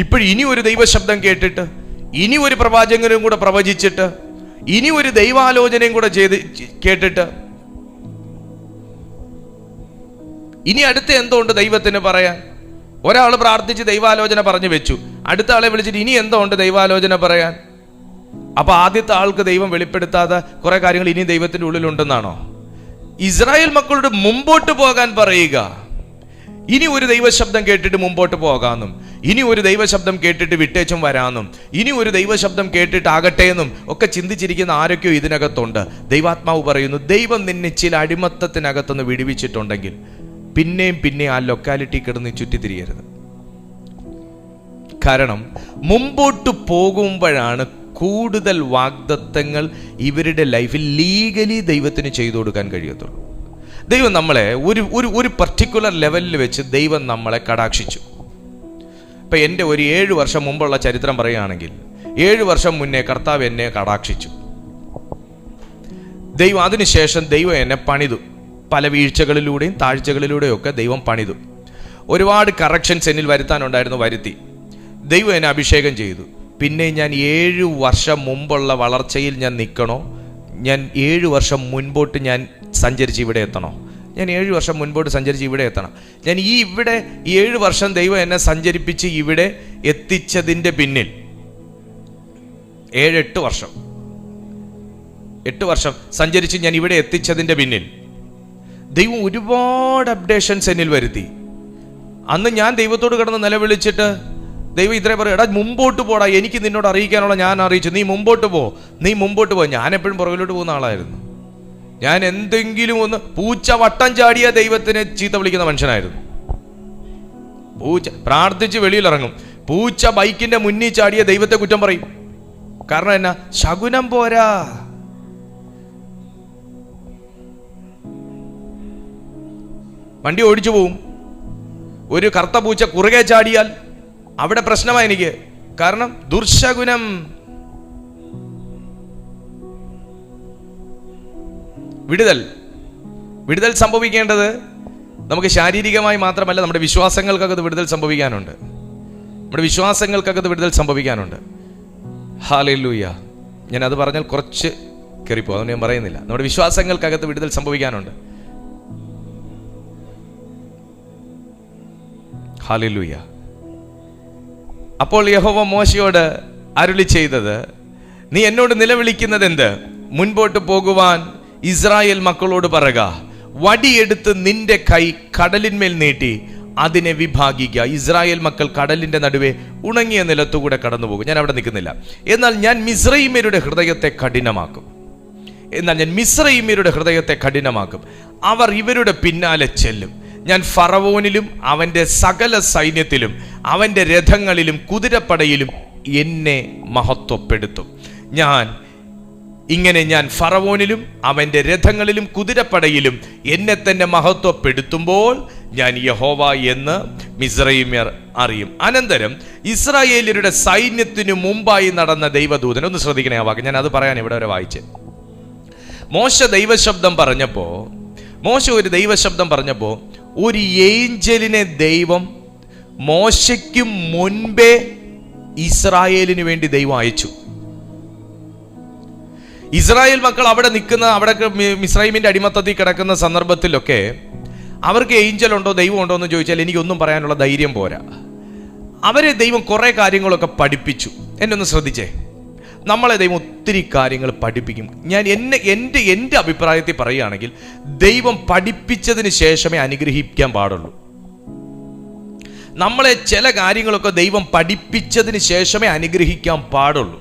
ഇപ്പോഴും ഇനി ഒരു ദൈവശബ്ദം കേട്ടിട്ട്, ഇനി ഒരു പ്രവാചകനും കൂടെ പ്രവചിച്ചിട്ട്, ഇനി ഒരു ദൈവാലോചനയും കൂടെ കേട്ടിട്ട്, ഇനി അടുത്ത എന്തുകൊണ്ട് ദൈവത്തിന് പറയാൻ? ഒരാൾ പ്രാർത്ഥിച്ച് ദൈവാലോചന പറഞ്ഞു വെച്ചു, അടുത്ത ആളെ വിളിച്ചിട്ട് ഇനി എന്തുകൊണ്ട് ദൈവാലോചന പറയാൻ? അപ്പൊ ആദ്യത്തെ ആൾക്ക് ദൈവം വെളിപ്പെടുത്താതെ കുറെ കാര്യങ്ങൾ ഇനി ദൈവത്തിന്റെ ഉള്ളിലുണ്ടെന്നാണോ? ഇസ്രായേൽ മക്കളോട് മുമ്പോട്ട് പോകാൻ പറയുക. ഇനി ഒരു ദൈവശബ്ദം കേട്ടിട്ട് മുമ്പോട്ട് പോകാമെന്നും, ഇനി ഒരു ദൈവശബ്ദം കേട്ടിട്ട് വിട്ടേച്ചും വരാമെന്നും, ഇനി ഒരു ദൈവശബ്ദം കേട്ടിട്ട് ആകട്ടെ എന്നും ഒക്കെ ചിന്തിച്ചിരിക്കുന്ന ആരൊക്കെയോ ഇതിനകത്തുണ്ട്. ദൈവാത്മാവ് പറയുന്നു, ദൈവം നിന്നെ ചില അടിമത്തത്തിനകത്തുനിന്ന് വിടുവിച്ചിട്ടുണ്ടെങ്കിൽ പിന്നെ ആ ലൊക്കാലിറ്റി കിടന്ന് ചുറ്റിത്തിരിയരുത്. കാരണം മുമ്പോട്ട് പോകുമ്പോഴാണ് കൂടുതൽ വാഗ്ദത്തങ്ങൾ ഇവരുടെ ലൈഫിൽ ലീഗലി ദൈവത്തിന് ചെയ്തു കൊടുക്കാൻ കഴിയത്തുള്ളൂ. ദൈവം നമ്മളെ ഒരു ഒരു ഒരു പർട്ടിക്കുലർ ലെവലിൽ വെച്ച് ദൈവം നമ്മളെ കടാക്ഷിച്ചു. ഇപ്പം എൻ്റെ ഒരു 7 വർഷം മുമ്പുള്ള ചരിത്രം പറയുകയാണെങ്കിൽ 7 വർഷം മുന്നേ കർത്താവ് എന്നെ കടാക്ഷിച്ചു. ദൈവം അതിനുശേഷം ദൈവം എന്നെ പണിതു. പല വീഴ്ചകളിലൂടെയും താഴ്ചകളിലൂടെയും ഒക്കെ ദൈവം പണിതു. ഒരുപാട് കറക്ഷൻസ് എന്നിൽ വരുത്താനുണ്ടായിരുന്നു, വരുത്തി. ദൈവം എന്നെ അഭിഷേകം ചെയ്തു. പിന്നെ ഞാൻ 7 വർഷം മുമ്പുള്ള വളർച്ചയിൽ ഞാൻ നിൽക്കണോ, ഞാൻ 7 വർഷം മുൻപോട്ട് ഞാൻ സഞ്ചരിച്ച് ഇവിടെ എത്തണോ? ഞാൻ 7 വർഷം മുൻപോട്ട് സഞ്ചരിച്ച് ഇവിടെ എത്തണം. ഞാൻ ഇവിടെ 7 വർഷം ദൈവം എന്നെ സഞ്ചരിപ്പിച്ച് ഇവിടെ എത്തിച്ചതിൻ്റെ പിന്നിൽ 7-8 വർഷം 8 വർഷം സഞ്ചരിച്ച് ഞാൻ ഇവിടെ എത്തിച്ചതിൻ്റെ പിന്നിൽ ദൈവം ഒരുപാട് അപ്ഡേഷൻസ് എന്നിൽ വരുത്തി. അന്ന് ഞാൻ ദൈവത്തോട് കിടന്ന് നിലവിളിച്ചിട്ട് ദൈവം ഇത്രേ പറയും, എടാ മുമ്പോട്ട് പോടാ, എനിക്ക് നിന്നോട് അറിയിക്കാനുള്ള ഞാൻ അറിയിച്ചു, നീ മുമ്പോട്ട് പോ. ഞാൻ എപ്പോഴും പുറകിലോട്ട് പോകുന്ന ആളായിരുന്നു. ഞാൻ എന്തെങ്കിലും ഒന്ന് പൂച്ച വട്ടം ചാടിയ ദൈവത്തിനെ ചീത്ത വിളിക്കുന്ന മനുഷ്യനായിരുന്നു. പൂച്ച പ്രാർത്ഥിച്ച് വെളിയിലിറങ്ങും, പൂച്ച ബൈക്കിന്റെ മുന്നിൽ ചാടിയ ദൈവത്തെ കുറ്റം പറയും. കാരണം എന്നാ? ശകുനം പോരാ. വണ്ടി ഓടിച്ചു പോവും. ഒരു കറുത്ത പൂച്ച കുറുകെ ചാടിയാൽ അവിടെ പ്രശ്നമായി എനിക്ക്. കാരണം ദുർശകുനം. വിടുതൽ സംഭവിക്കേണ്ടത് നമുക്ക് ശാരീരികമായി മാത്രമല്ല, നമ്മുടെ വിശ്വാസങ്ങൾക്കകത്ത് വിടുതൽ സംഭവിക്കാനുണ്ട്. ഹല്ലേലൂയ. ഞാൻ അത് പറഞ്ഞാൽ കുറച്ച് കയറിപ്പോ, അതുകൊണ്ട് ഞാൻ പറയുന്നില്ല. നമ്മുടെ വിശ്വാസങ്ങൾക്കകത്ത് വിടുതൽ സംഭവിക്കാനുണ്ട്. ഹല്ലേലൂയ. അപ്പോൾ യഹോവ മോശയോട് അരുളി ചെയ്തത്, നീ എന്നോട് നിലവിളിക്കുന്നത് എന്ത്? മുൻപോട്ട് പോകുവാൻ ഇസ്രായേൽ മക്കളോട് പറയുക, വടിയെടുത്ത് നിന്റെ കൈ കടലിന്മേൽ നീട്ടി അതിനെ വിഭാഗിക്കുക. ഇസ്രായേൽ മക്കൾ കടലിന്റെ നടുവേ ഉണങ്ങിയ നിലത്തുകൂടെ കടന്നു പോകും. ഞാൻ അവിടെ നിൽക്കുന്നില്ല. എന്നാൽ ഞാൻ മിസ്രയീമ്യരുടെ ഹൃദയത്തെ കഠിനമാക്കും. അവർ ഇവരുടെ പിന്നാലെ ചെല്ലും. ഞാൻ ഫറവോനിലും അവന്റെ സകല സൈന്യത്തിലും അവന്റെ രഥങ്ങളിലും കുതിരപ്പടയിലും എന്നെ മഹത്വപ്പെടുത്തും. ഞാൻ ഫറവോനിലും അവന്റെ രഥങ്ങളിലും കുതിരപ്പടയിലും എന്നെ തന്നെ മഹത്വപ്പെടുത്തുമ്പോൾ ഞാൻ യഹോവ എന്ന് മിസ്രയീമ്യർ അറിയും. അനന്തരം ഇസ്രായേല്യരുടെ സൈന്യത്തിനു മുമ്പായി നടന്ന ദൈവദൂതൻ, ഒന്ന് ശ്രദ്ധിക്കണേ ആ വാക്ക്, ഞാൻ അത് പറയാൻ ഇവിടെ വരെ വായിച്ച്. മോശ ഒരു ദൈവശബ്ദം പറഞ്ഞപ്പോ ഒരു ഏഞ്ചലിനെ ദൈവം മോശയ്ക്ക് മുൻപേ ഇസ്രായേലിന് വേണ്ടി ദൈവം അയച്ചു. ഇസ്രായേൽ മക്കൾ അവിടെ നിൽക്കുന്ന, അവിടെ മിസ്രയീമിന്റെ അടിമത്തത്തിൽ കിടക്കുന്ന സന്ദർഭത്തിലൊക്കെ അവർക്ക് ഏഞ്ചൽ ഉണ്ടോ ദൈവം ഉണ്ടോ എന്ന് ചോദിച്ചാൽ എനിക്കൊന്നും പറയാനുള്ള ധൈര്യം പോരാ. അവരെ ദൈവം കുറെ കാര്യങ്ങളൊക്കെ പഠിപ്പിച്ചു. എന്നെ ഒന്ന് ശ്രദ്ധിച്ചേ, നമ്മളെ ദൈവം ഒത്തിരി കാര്യങ്ങൾ പഠിപ്പിക്കും. ഞാൻ എൻ്റെ അഭിപ്രായത്തിൽ പറയുകയാണെങ്കിൽ ദൈവം പഠിപ്പിച്ചതിന് ശേഷമേ അനുഗ്രഹിക്കാൻ പാടുള്ളൂ. നമ്മളെ ചില കാര്യങ്ങളൊക്കെ ദൈവം പഠിപ്പിച്ചതിന് ശേഷമേ അനുഗ്രഹിക്കാൻ പാടുള്ളൂ.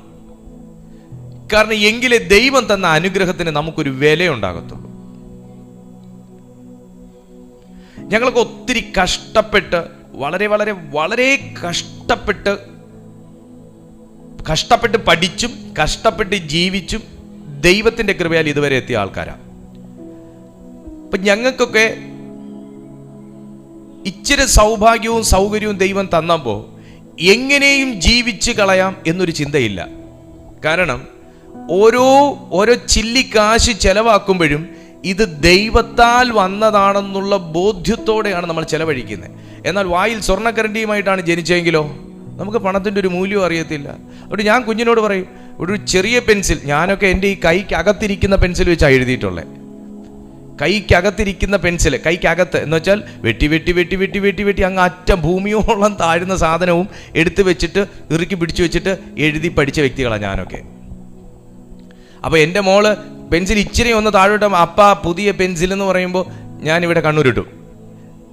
കാരണം എങ്കിലേ ദൈവം തന്ന അനുഗ്രഹത്തിന് നമുക്കൊരു വിലയുണ്ടാകത്തുള്ളൂ. ഞങ്ങൾക്ക് ഒത്തിരി കഷ്ടപ്പെട്ട്, വളരെ വളരെ വളരെ കഷ്ടപ്പെട്ട് പഠിച്ചും കഷ്ടപ്പെട്ട് ജീവിച്ചും ദൈവത്തിന്റെ കൃപയാൽ ഇതുവരെ എത്തിയ ആൾക്കാരാണ്. അപ്പൊ ഞങ്ങൾക്കൊക്കെ ഇച്ചിരി സൗഭാഗ്യവും സൗകര്യവും ദൈവം തന്നപ്പോ എങ്ങനെയും ജീവിച്ച് കളയാം എന്നൊരു ചിന്തയില്ല. കാരണം ഓരോ ചില്ലിക്കാശ് ചെലവാക്കുമ്പോഴും ഇത് ദൈവത്താൽ വന്നതാണെന്നുള്ള ബോധ്യത്തോടെയാണ് നമ്മൾ ചെലവഴിക്കുന്നത്. എന്നാൽ വായിൽ സ്വർണ്ണക്കരണ്ടിയുമായിട്ടാണ് ജനിച്ചെങ്കിലോ നമുക്ക് പണത്തിൻ്റെ ഒരു മൂല്യം അറിയത്തില്ല. അതുകൊണ്ട് ഞാൻ കുഞ്ഞിനോട് പറയും, ഒരു ചെറിയ പെൻസിൽ, ഞാനൊക്കെ എൻ്റെ ഈ കൈക്കകത്തിരിക്കുന്ന പെൻസിൽ വെച്ചാണ് എഴുതിയിട്ടുള്ളത്. കൈക്കകത്തിരിക്കുന്ന പെൻസിൽ, കൈക്കകത്ത് എന്ന് വെച്ചാൽ വെട്ടി വെട്ടി വെട്ടി വെട്ടി വെട്ടി വെട്ടി അങ്ങ് അറ്റം ഭൂമിയോളം താഴുന്ന സാധനവും എടുത്ത് വെച്ചിട്ട് ഇറുക്കി പിടിച്ചു വെച്ചിട്ട് എഴുതി പഠിച്ച വ്യക്തികളാണ് ഞാനൊക്കെ. അപ്പോൾ എൻ്റെ മോള് പെൻസിൽ ഇച്ചിരി ഒന്ന് താഴോട്ട്, അപ്പ പുതിയ പെൻസിൽ എന്ന് പറയുമ്പോൾ ഞാനിവിടെ കണ്ണൂരിട്ടു.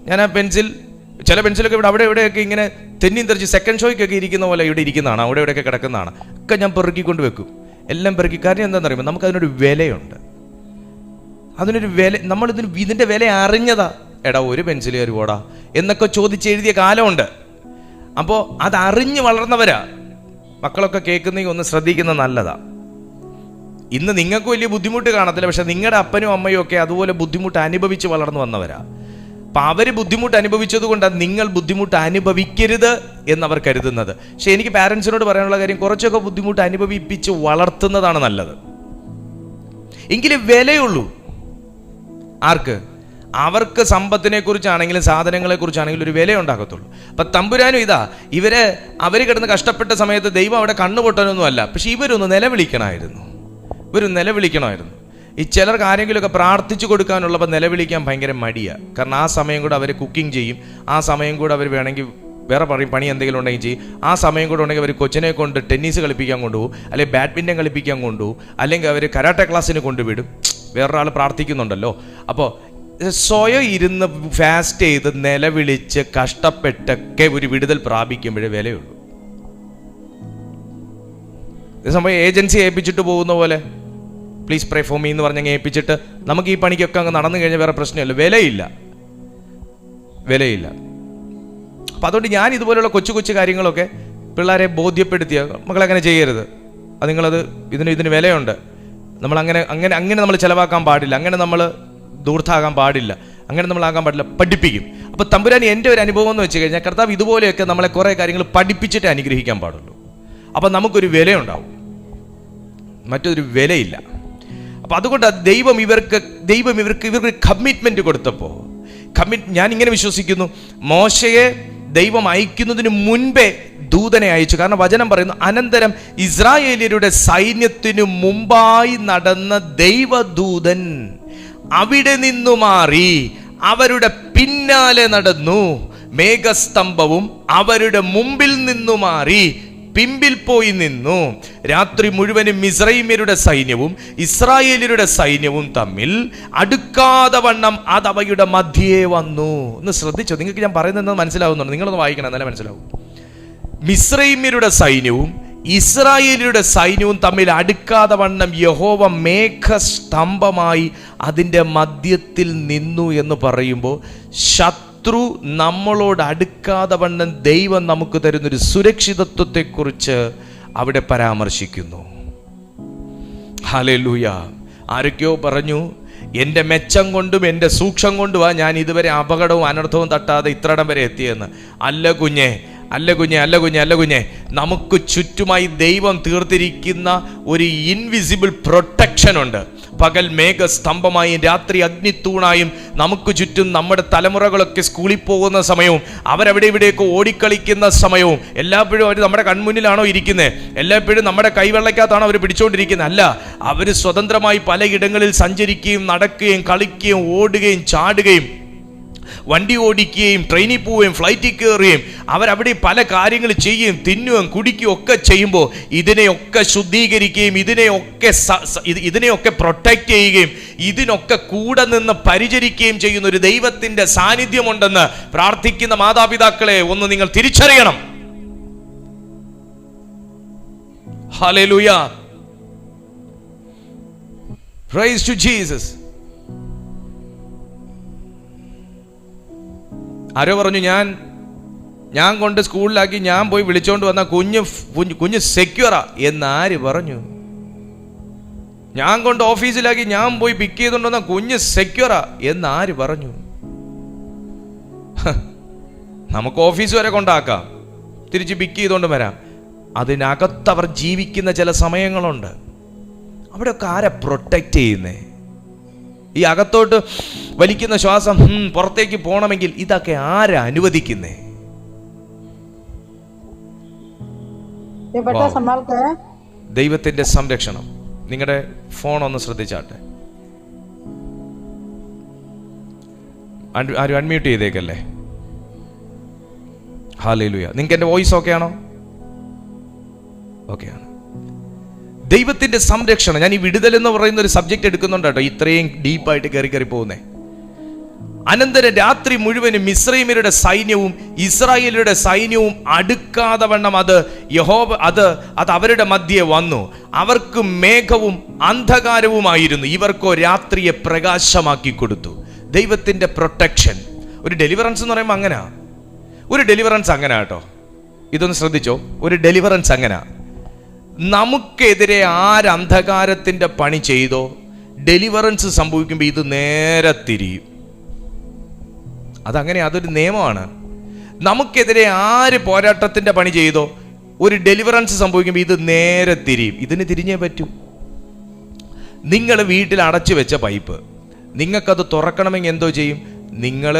ഞാൻ ആ പെൻസിൽ, ചില പെൻസിലൊക്കെ ഇവിടെ അവിടെ ഇവിടെയൊക്കെ ഇങ്ങനെ തെന്നിയും തെറിച്ച് സെക്കൻഡ് ഷോയ്ക്കൊക്കെ ഇരിക്കുന്ന പോലെ ഇവിടെ ഇരിക്കുന്നതാണ്, അവിടെ ഇവിടെയൊക്കെ കിടക്കുന്നതാണ്. ഒക്കെ ഞാൻ പെറുക്കിക്കൊണ്ട് വെക്കും, എല്ലാം പെറുക്കി. കാര്യം എന്താണെന്ന് പറയുമ്പോൾ നമുക്കതിനൊരു വിലയുണ്ട്. അതിനൊരു വില, ഇതിൻ്റെ വില അറിഞ്ഞതാ. എടാ ഒരു പെൻസിൽ കയറി പോടാ എന്നൊക്കെ ചോദിച്ചെഴുതിയ കാലമുണ്ട്. അപ്പോൾ അത് അറിഞ്ഞ് വളർന്നവരാ. മക്കളൊക്കെ കേൾക്കുന്നെങ്കിൽ ഒന്ന് ശ്രദ്ധിക്കുന്നത് നല്ലതാ. ഇന്ന് നിങ്ങൾക്ക് വലിയ ബുദ്ധിമുട്ട് കാണത്തില്ല, പക്ഷെ നിങ്ങളുടെ അപ്പനും അമ്മയും ഒക്കെ അതുപോലെ ബുദ്ധിമുട്ട് അനുഭവിച്ച് വളർന്നു വന്നവരാ. അപ്പം അവർ ബുദ്ധിമുട്ട് അനുഭവിച്ചത് കൊണ്ടാണ് നിങ്ങൾ ബുദ്ധിമുട്ട് അനുഭവിക്കരുത് എന്നവർ കരുതുന്നത്. പക്ഷെ എനിക്ക് പാരൻസിനോട് പറയാനുള്ള കാര്യം, കുറച്ചൊക്കെ ബുദ്ധിമുട്ട് അനുഭവിപ്പിച്ച് വളർത്തുന്നതാണ് നല്ലത്. എങ്കിലേ വിലയുള്ളൂ. ആർക്ക്? അവർക്ക് സമ്പത്തിനെ കുറിച്ചാണെങ്കിലും സാധനങ്ങളെ കുറിച്ചാണെങ്കിലും ഒരു വില ഉണ്ടാകത്തുള്ളൂ. അപ്പം തമ്പുരാനും അവർ കിടന്ന് കഷ്ടപ്പെട്ട സമയത്ത് ദൈവം അവിടെ കണ്ണുപൊട്ടാനൊന്നുമല്ല, പക്ഷെ ഇവരൊന്ന് നിലവിളിക്കണമായിരുന്നു. ഈ ചിലർക്ക് ആരെങ്കിലുമൊക്കെ പ്രാർത്ഥിച്ചു കൊടുക്കാനുള്ളപ്പോൾ നിലവിളിക്കാൻ ഭയങ്കര മടിയാണ്. കാരണം ആ സമയം കൂടെ അവർ കുക്കിംഗ് ചെയ്യും, ആ സമയം കൂടെ അവർ വേണമെങ്കിൽ വേറെ പണി എന്തെങ്കിലും ഉണ്ടെങ്കിൽ ചെയ്യും, ആ സമയം കൂടെ ഉണ്ടെങ്കിൽ അവർ കൊച്ചിനെ കൊണ്ട് ടെന്നീസ് കളിപ്പിക്കാൻ കൊണ്ടുപോകും, അല്ലെങ്കിൽ ബാഡ്മിൻ്റൺ കളിപ്പിക്കാൻ കൊണ്ടുപോകും, അല്ലെങ്കിൽ അവർ കരാട്ടെ ക്ലാസ്സിന് കൊണ്ടുവിടും. വേറൊരാൾ പ്രാർത്ഥിക്കുന്നുണ്ടല്ലോ. അപ്പോൾ സ്വയം ഇരുന്ന് ഫാസ്റ്റ് ചെയ്ത് നിലവിളിച്ച് കഷ്ടപ്പെട്ടൊക്കെ ഒരു വിടുതൽ പ്രാപിക്കുമ്പോഴേ വിലയുള്ളൂ. ഇത് സംഭവം ഏജൻസി ഏൽപ്പിച്ചിട്ട് പോകുന്ന പോലെ, പ്ലീസ് പ്രേ ഫോർ മീ എന്ന് പറഞ്ഞങ്ങ് ഏൽപ്പിച്ചിട്ട് നമുക്ക് ഈ പണിക്കൊക്കെ അങ്ങ് നടന്നു കഴിഞ്ഞാൽ വേറെ പ്രശ്നമില്ല, വിലയില്ല. അപ്പം അതുകൊണ്ട് ഞാൻ ഇതുപോലെയുള്ള കൊച്ചു കൊച്ചു കാര്യങ്ങളൊക്കെ പിള്ളേരെ ബോധ്യപ്പെടുത്തിയ, മക്കളങ്ങനെ ചെയ്യരുത്, അത് നിങ്ങളത് ഇതിന് വിലയുണ്ട്, അങ്ങനെ നമ്മൾ ചിലവാക്കാൻ പാടില്ല, അങ്ങനെ നമ്മൾ ദൂർത്താകാൻ പാടില്ല, അങ്ങനെ നമ്മളാകാൻ പാടില്ല, പഠിപ്പിക്കും. അപ്പോൾ തമ്പുരാൻ എൻ്റെ ഒരു അനുഭവം എന്ന് വെച്ച് കഴിഞ്ഞാൽ, കർത്താവ് ഇതുപോലെയൊക്കെ നമ്മളെ കുറേ കാര്യങ്ങൾ പഠിപ്പിച്ചിട്ടേ അനുഗ്രഹിക്കാൻ പാടുള്ളൂ. അപ്പം നമുക്കൊരു വിലയുണ്ടാവും, മറ്റൊരു വിലയില്ല. അപ്പം അതുകൊണ്ട് ദൈവം ഇവർക്ക് കമ്മിറ്റ്മെന്റ് കൊടുത്തപ്പോൾ, ഞാൻ ഇങ്ങനെ വിശ്വസിക്കുന്നു, മോശയെ ദൈവം അയക്കുന്നതിന് മുൻപേ ദൂതനെ അയച്ചു. കാരണം വചനം പറയുന്നു, അനന്തരം ഇസ്രായേലിയരുടെ സൈന്യത്തിനു മുമ്പായി നടന്ന ദൈവദൂതൻ അവിടെ നിന്നു മാറി അവരുടെ പിന്നാലെ നടന്നു. മേഘസ്തംഭവും അവരുടെ മുമ്പിൽ നിന്നു മാറി പിമ്പിൽ പോയി നിന്നു. രാത്രി മുഴുവനും മിസ്രയീമ്യരുടെ സൈന്യവും ഇസ്രായേലിയരുടെ സൈന്യവും തമ്മിൽ അടുക്കാതെ വണ്ണം അത് അവയുടെ മധ്യേ വന്നു. ഒന്ന് ശ്രദ്ധിച്ചോ, നിങ്ങൾക്ക് ഞാൻ പറയുന്നത് മനസ്സിലാവുന്നുണ്ട്? നിങ്ങളൊന്ന് വായിക്കണം, എന്നാലേ മനസ്സിലാവും. മിസ്രയീമ്യരുടെ സൈന്യവും ഇസ്രായേലിയുടെ സൈന്യവും തമ്മിൽ അടുക്കാതെ വണ്ണം യഹോവ മേഘസ്തംഭമായി അതിൻ്റെ മധ്യത്തിൽ നിന്നു എന്ന് പറയുമ്പോൾ, ശത്രു നമ്മളോട് അടുക്കാതെ വണ്ണം ദൈവം നമുക്ക് തരുന്നൊരു സുരക്ഷിതത്വത്തെക്കുറിച്ച് അവിടെ പരാമർശിക്കുന്നു. ഹല്ലേലൂയ. ആരൊക്കെയോ പറഞ്ഞു, എൻ്റെ മെച്ചം കൊണ്ടും എൻ്റെ സൂക്ഷം കൊണ്ടുമാ ഞാൻ ഇതുവരെ അപകടവും അനർത്ഥവും തട്ടാതെ ഇത്രയിടം വരെ എത്തിയെന്ന്. അല്ല കുഞ്ഞെ, നമുക്ക് ചുറ്റുമായി ദൈവം തീർത്തിരിക്കുന്ന ഒരു ഇൻവിസിബിൾ പ്രൊട്ടക്ഷൻ ഉണ്ട്. പകൽ മേഘസ്തംഭമായും രാത്രി അഗ്നിത്തൂണായും നമുക്ക് ചുറ്റും നമ്മുടെ തലമുറകളൊക്കെ സ്കൂളിൽ പോകുന്ന സമയവും അവരവിടെ ഇവിടെയൊക്കെ ഓടിക്കളിക്കുന്ന സമയവും എല്ലായ്പ്പോഴും അവർ നമ്മുടെ കൺമുന്നിലാണോ ഇരിക്കുന്നത്? എല്ലായ്പ്പോഴും നമ്മുടെ കൈവെള്ളയ്ക്കകത്താണോ അവർ പിടിച്ചുകൊണ്ടിരിക്കുന്നത്? അല്ല, അവർ സ്വതന്ത്രമായി പലയിടങ്ങളിൽ സഞ്ചരിക്കുകയും നടക്കുകയും കളിക്കുകയും ഓടുകയും ചാടുകയും വണ്ടി ഓടിക്കുകയും ട്രെയിനിൽ പോവുകയും ഫ്ലൈറ്റിൽ കയറുകയും അവരവിടെ പല കാര്യങ്ങൾ ചെയ്യുകയും തിന്നുകയും കുടിക്കുകയും ഒക്കെ ചെയ്യുമ്പോൾ ഇതിനെയൊക്കെ ശുദ്ധീകരിക്കുകയും ഇതിനെയൊക്കെ പ്രൊട്ടക്റ്റ് ചെയ്യുകയും ഇതിനൊക്കെ കൂടെ നിന്ന് പരിചരിക്കുകയും ചെയ്യുന്ന ഒരു ദൈവത്തിന്റെ സാന്നിധ്യമുണ്ടെന്ന് പ്രാർത്ഥിക്കുന്ന മാതാപിതാക്കളെ ഒന്ന് നിങ്ങൾ തിരിച്ചറിയണം. ഹല്ലേലൂയ. Praise to Jesus. ആരോ പറഞ്ഞു, ഞാൻ കൊണ്ട് സ്കൂളിലാക്കി ഞാൻ പോയി വിളിച്ചോണ്ട് വന്ന കുഞ്ഞ് സെക്യൂറാ എന്നാര് പറഞ്ഞു? ഞാൻ കൊണ്ട് ഓഫീസിലാക്കി ഞാൻ പോയി പിക്ക് ചെയ്തോണ്ട് വന്ന കുഞ്ഞ് സെക്യൂറാ എന്നാര് പറഞ്ഞു? നമുക്ക് ഓഫീസ് വരെ കൊണ്ടാക്കാം, തിരിച്ച് പിക്ക് ചെയ്തോണ്ട് വരാം. അതിനകത്ത് അവർ ജീവിക്കുന്ന ചില സമയങ്ങളുണ്ട്. അവിടെയൊക്കെ ആരാ പ്രൊട്ടക്റ്റ് ചെയ്യുന്നേ? ഈ അകത്തോട്ട് വലിക്കുന്ന ശ്വാസം പുറത്തേക്ക് പോകണമെങ്കിൽ ഇതൊക്കെ ആരാ അനുവദിക്കുന്നേ? ദൈവത്തിന്റെ സംരക്ഷണം. നിങ്ങളുടെ ഫോൺ ഒന്ന് ശ്രദ്ധിച്ചാട്ടെ. ആരും അൺമ്യൂട്ട് ചെയ്തേക്കല്ലേ? ഹല്ലേലൂയ. നിങ്ങൾക്ക് എൻ്റെ വോയിസ് ഓക്കെ ആണോ? ഓക്കെ ആണ്. ദൈവത്തിന്റെ സംരക്ഷണം. ഞാൻ ഈ വിടുതൽ എന്ന് പറയുന്ന ഒരു സബ്ജക്റ്റ് എടുക്കുന്നുണ്ട് കേട്ടോ, ഇത്രയും ഡീപ്പായിട്ട് കയറി പോകുന്നേ. അനന്തരം രാത്രി മുഴുവനും മിസ്രയീമ്യരുടെ സൈന്യവും ഇസ്രായേലിയുടെ സൈന്യവും അടുക്കാതെ വണ്ണം അത് അവരുടെ മധ്യേ വന്നു. അവർക്ക് മേഘവും അന്ധകാരവുമായിരുന്നു, ഇവർക്കോ രാത്രിയെ പ്രകാശമാക്കി കൊടുത്തു. ദൈവത്തിന്റെ പ്രൊട്ടക്ഷൻ. ഒരു ഡെലിവറൻസ് എന്ന് പറയുമ്പോൾ അങ്ങനാ. ഒരു ഡെലിവറൻസ് അങ്ങനെ കേട്ടോ, ഇതൊന്ന് ശ്രദ്ധിച്ചോ. ഒരു ഡെലിവറൻസ് അങ്ങനെ നമുക്കെതിരെ ആരന്ധകാരത്തിൻ്റെ പണി ചെയ്തോ ഡെലിവറൻസ് സംഭവിക്കുമ്പോൾ ഇത് നേരെ തിരിയും. അതങ്ങനെ, അതൊരു നിയമമാണ്. നമുക്കെതിരെ ആര് പോരാട്ടത്തിൻ്റെ പണി ചെയ്തോ ഒരു ഡെലിവറൻസ് സംഭവിക്കുമ്പോൾ ഇത് നേരെ തിരിയും. ഇതിന് തിരിഞ്ഞേ പറ്റൂ. നിങ്ങൾ വീട്ടിൽ അടച്ചു വെച്ച പൈപ്പ് നിങ്ങൾക്കത് തുറക്കണമെങ്കിൽ എന്തോ ചെയ്യും? നിങ്ങൾ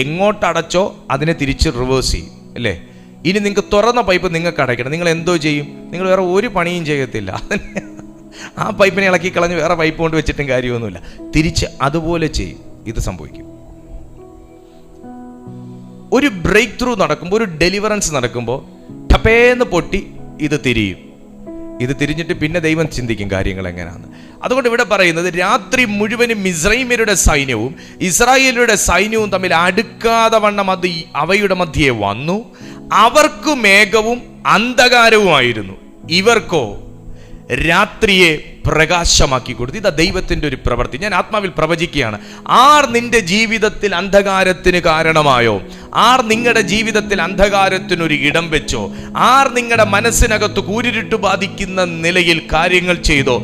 എങ്ങോട്ടടച്ചോ അതിനെ തിരിച്ച് റിവേഴ്സ് ചെയ്യും, അല്ലേ? ഇനി നിങ്ങൾക്ക് തുറന്ന പൈപ്പ് നിങ്ങൾക്ക് അടയ്ക്കണം, നിങ്ങൾ എന്തോ ചെയ്യും? നിങ്ങൾ വേറെ ഒരു പണിയും ചെയ്യത്തില്ല. ആ പൈപ്പിനെ ഇളക്കി കളഞ്ഞ് വേറെ പൈപ്പ് കൊണ്ട് വെച്ചിട്ടും കാര്യമൊന്നുമില്ല. തിരിച്ച് അതുപോലെ ചെയ്യും. ഇത് സംഭവിക്കും. ഒരു ബ്രേക്ക് ത്രൂ നടക്കുമ്പോൾ, ഒരു ഡെലിവറൻസ് നടക്കുമ്പോൾ ടപ്പേന്ന് പൊട്ടി ഇത് തിരിയും. ഇത് തിരിഞ്ഞിട്ട് പിന്നെ ദൈവം ചിന്തിക്കും കാര്യങ്ങൾ എങ്ങനെയാണ്. അതുകൊണ്ട് ഇവിടെ പറയുന്നത്, രാത്രി മുഴുവനും മിസ്രൈമ്യരുടെ സൈന്യവും ഇസ്രായേലിയുടെ സൈന്യവും തമ്മിൽ അടുക്കാതെ വണ്ണം അത് അവയുടെ മധ്യേ വന്നു. അവർക്ക് മേഘവും അന്ധകാരവുമായിരുന്നു, ഇവർക്കോ രാത്രിയെ പ്രകാശമാക്കി കൊടുത്തു. ഇതാ ദൈവത്തിൻ്റെ ഒരു പ്രവൃത്തി. ഞാൻ ആത്മാവിൽ പ്രവചിക്കുകയാണ്. ആർ നിന്റെ ജീവിതത്തിൽ അന്ധകാരത്തിന് കാരണമായോ, ആർ നിങ്ങളുടെ ജീവിതത്തിൽ അന്ധകാരത്തിനൊരു ഇടം വെച്ചോ, ആർ നിങ്ങളുടെ മനസ്സിനകത്ത് കൂരിരുട്ട് ബാധിക്കുന്ന നിലയിൽ കാര്യങ്ങൾ ചെയ്തോ,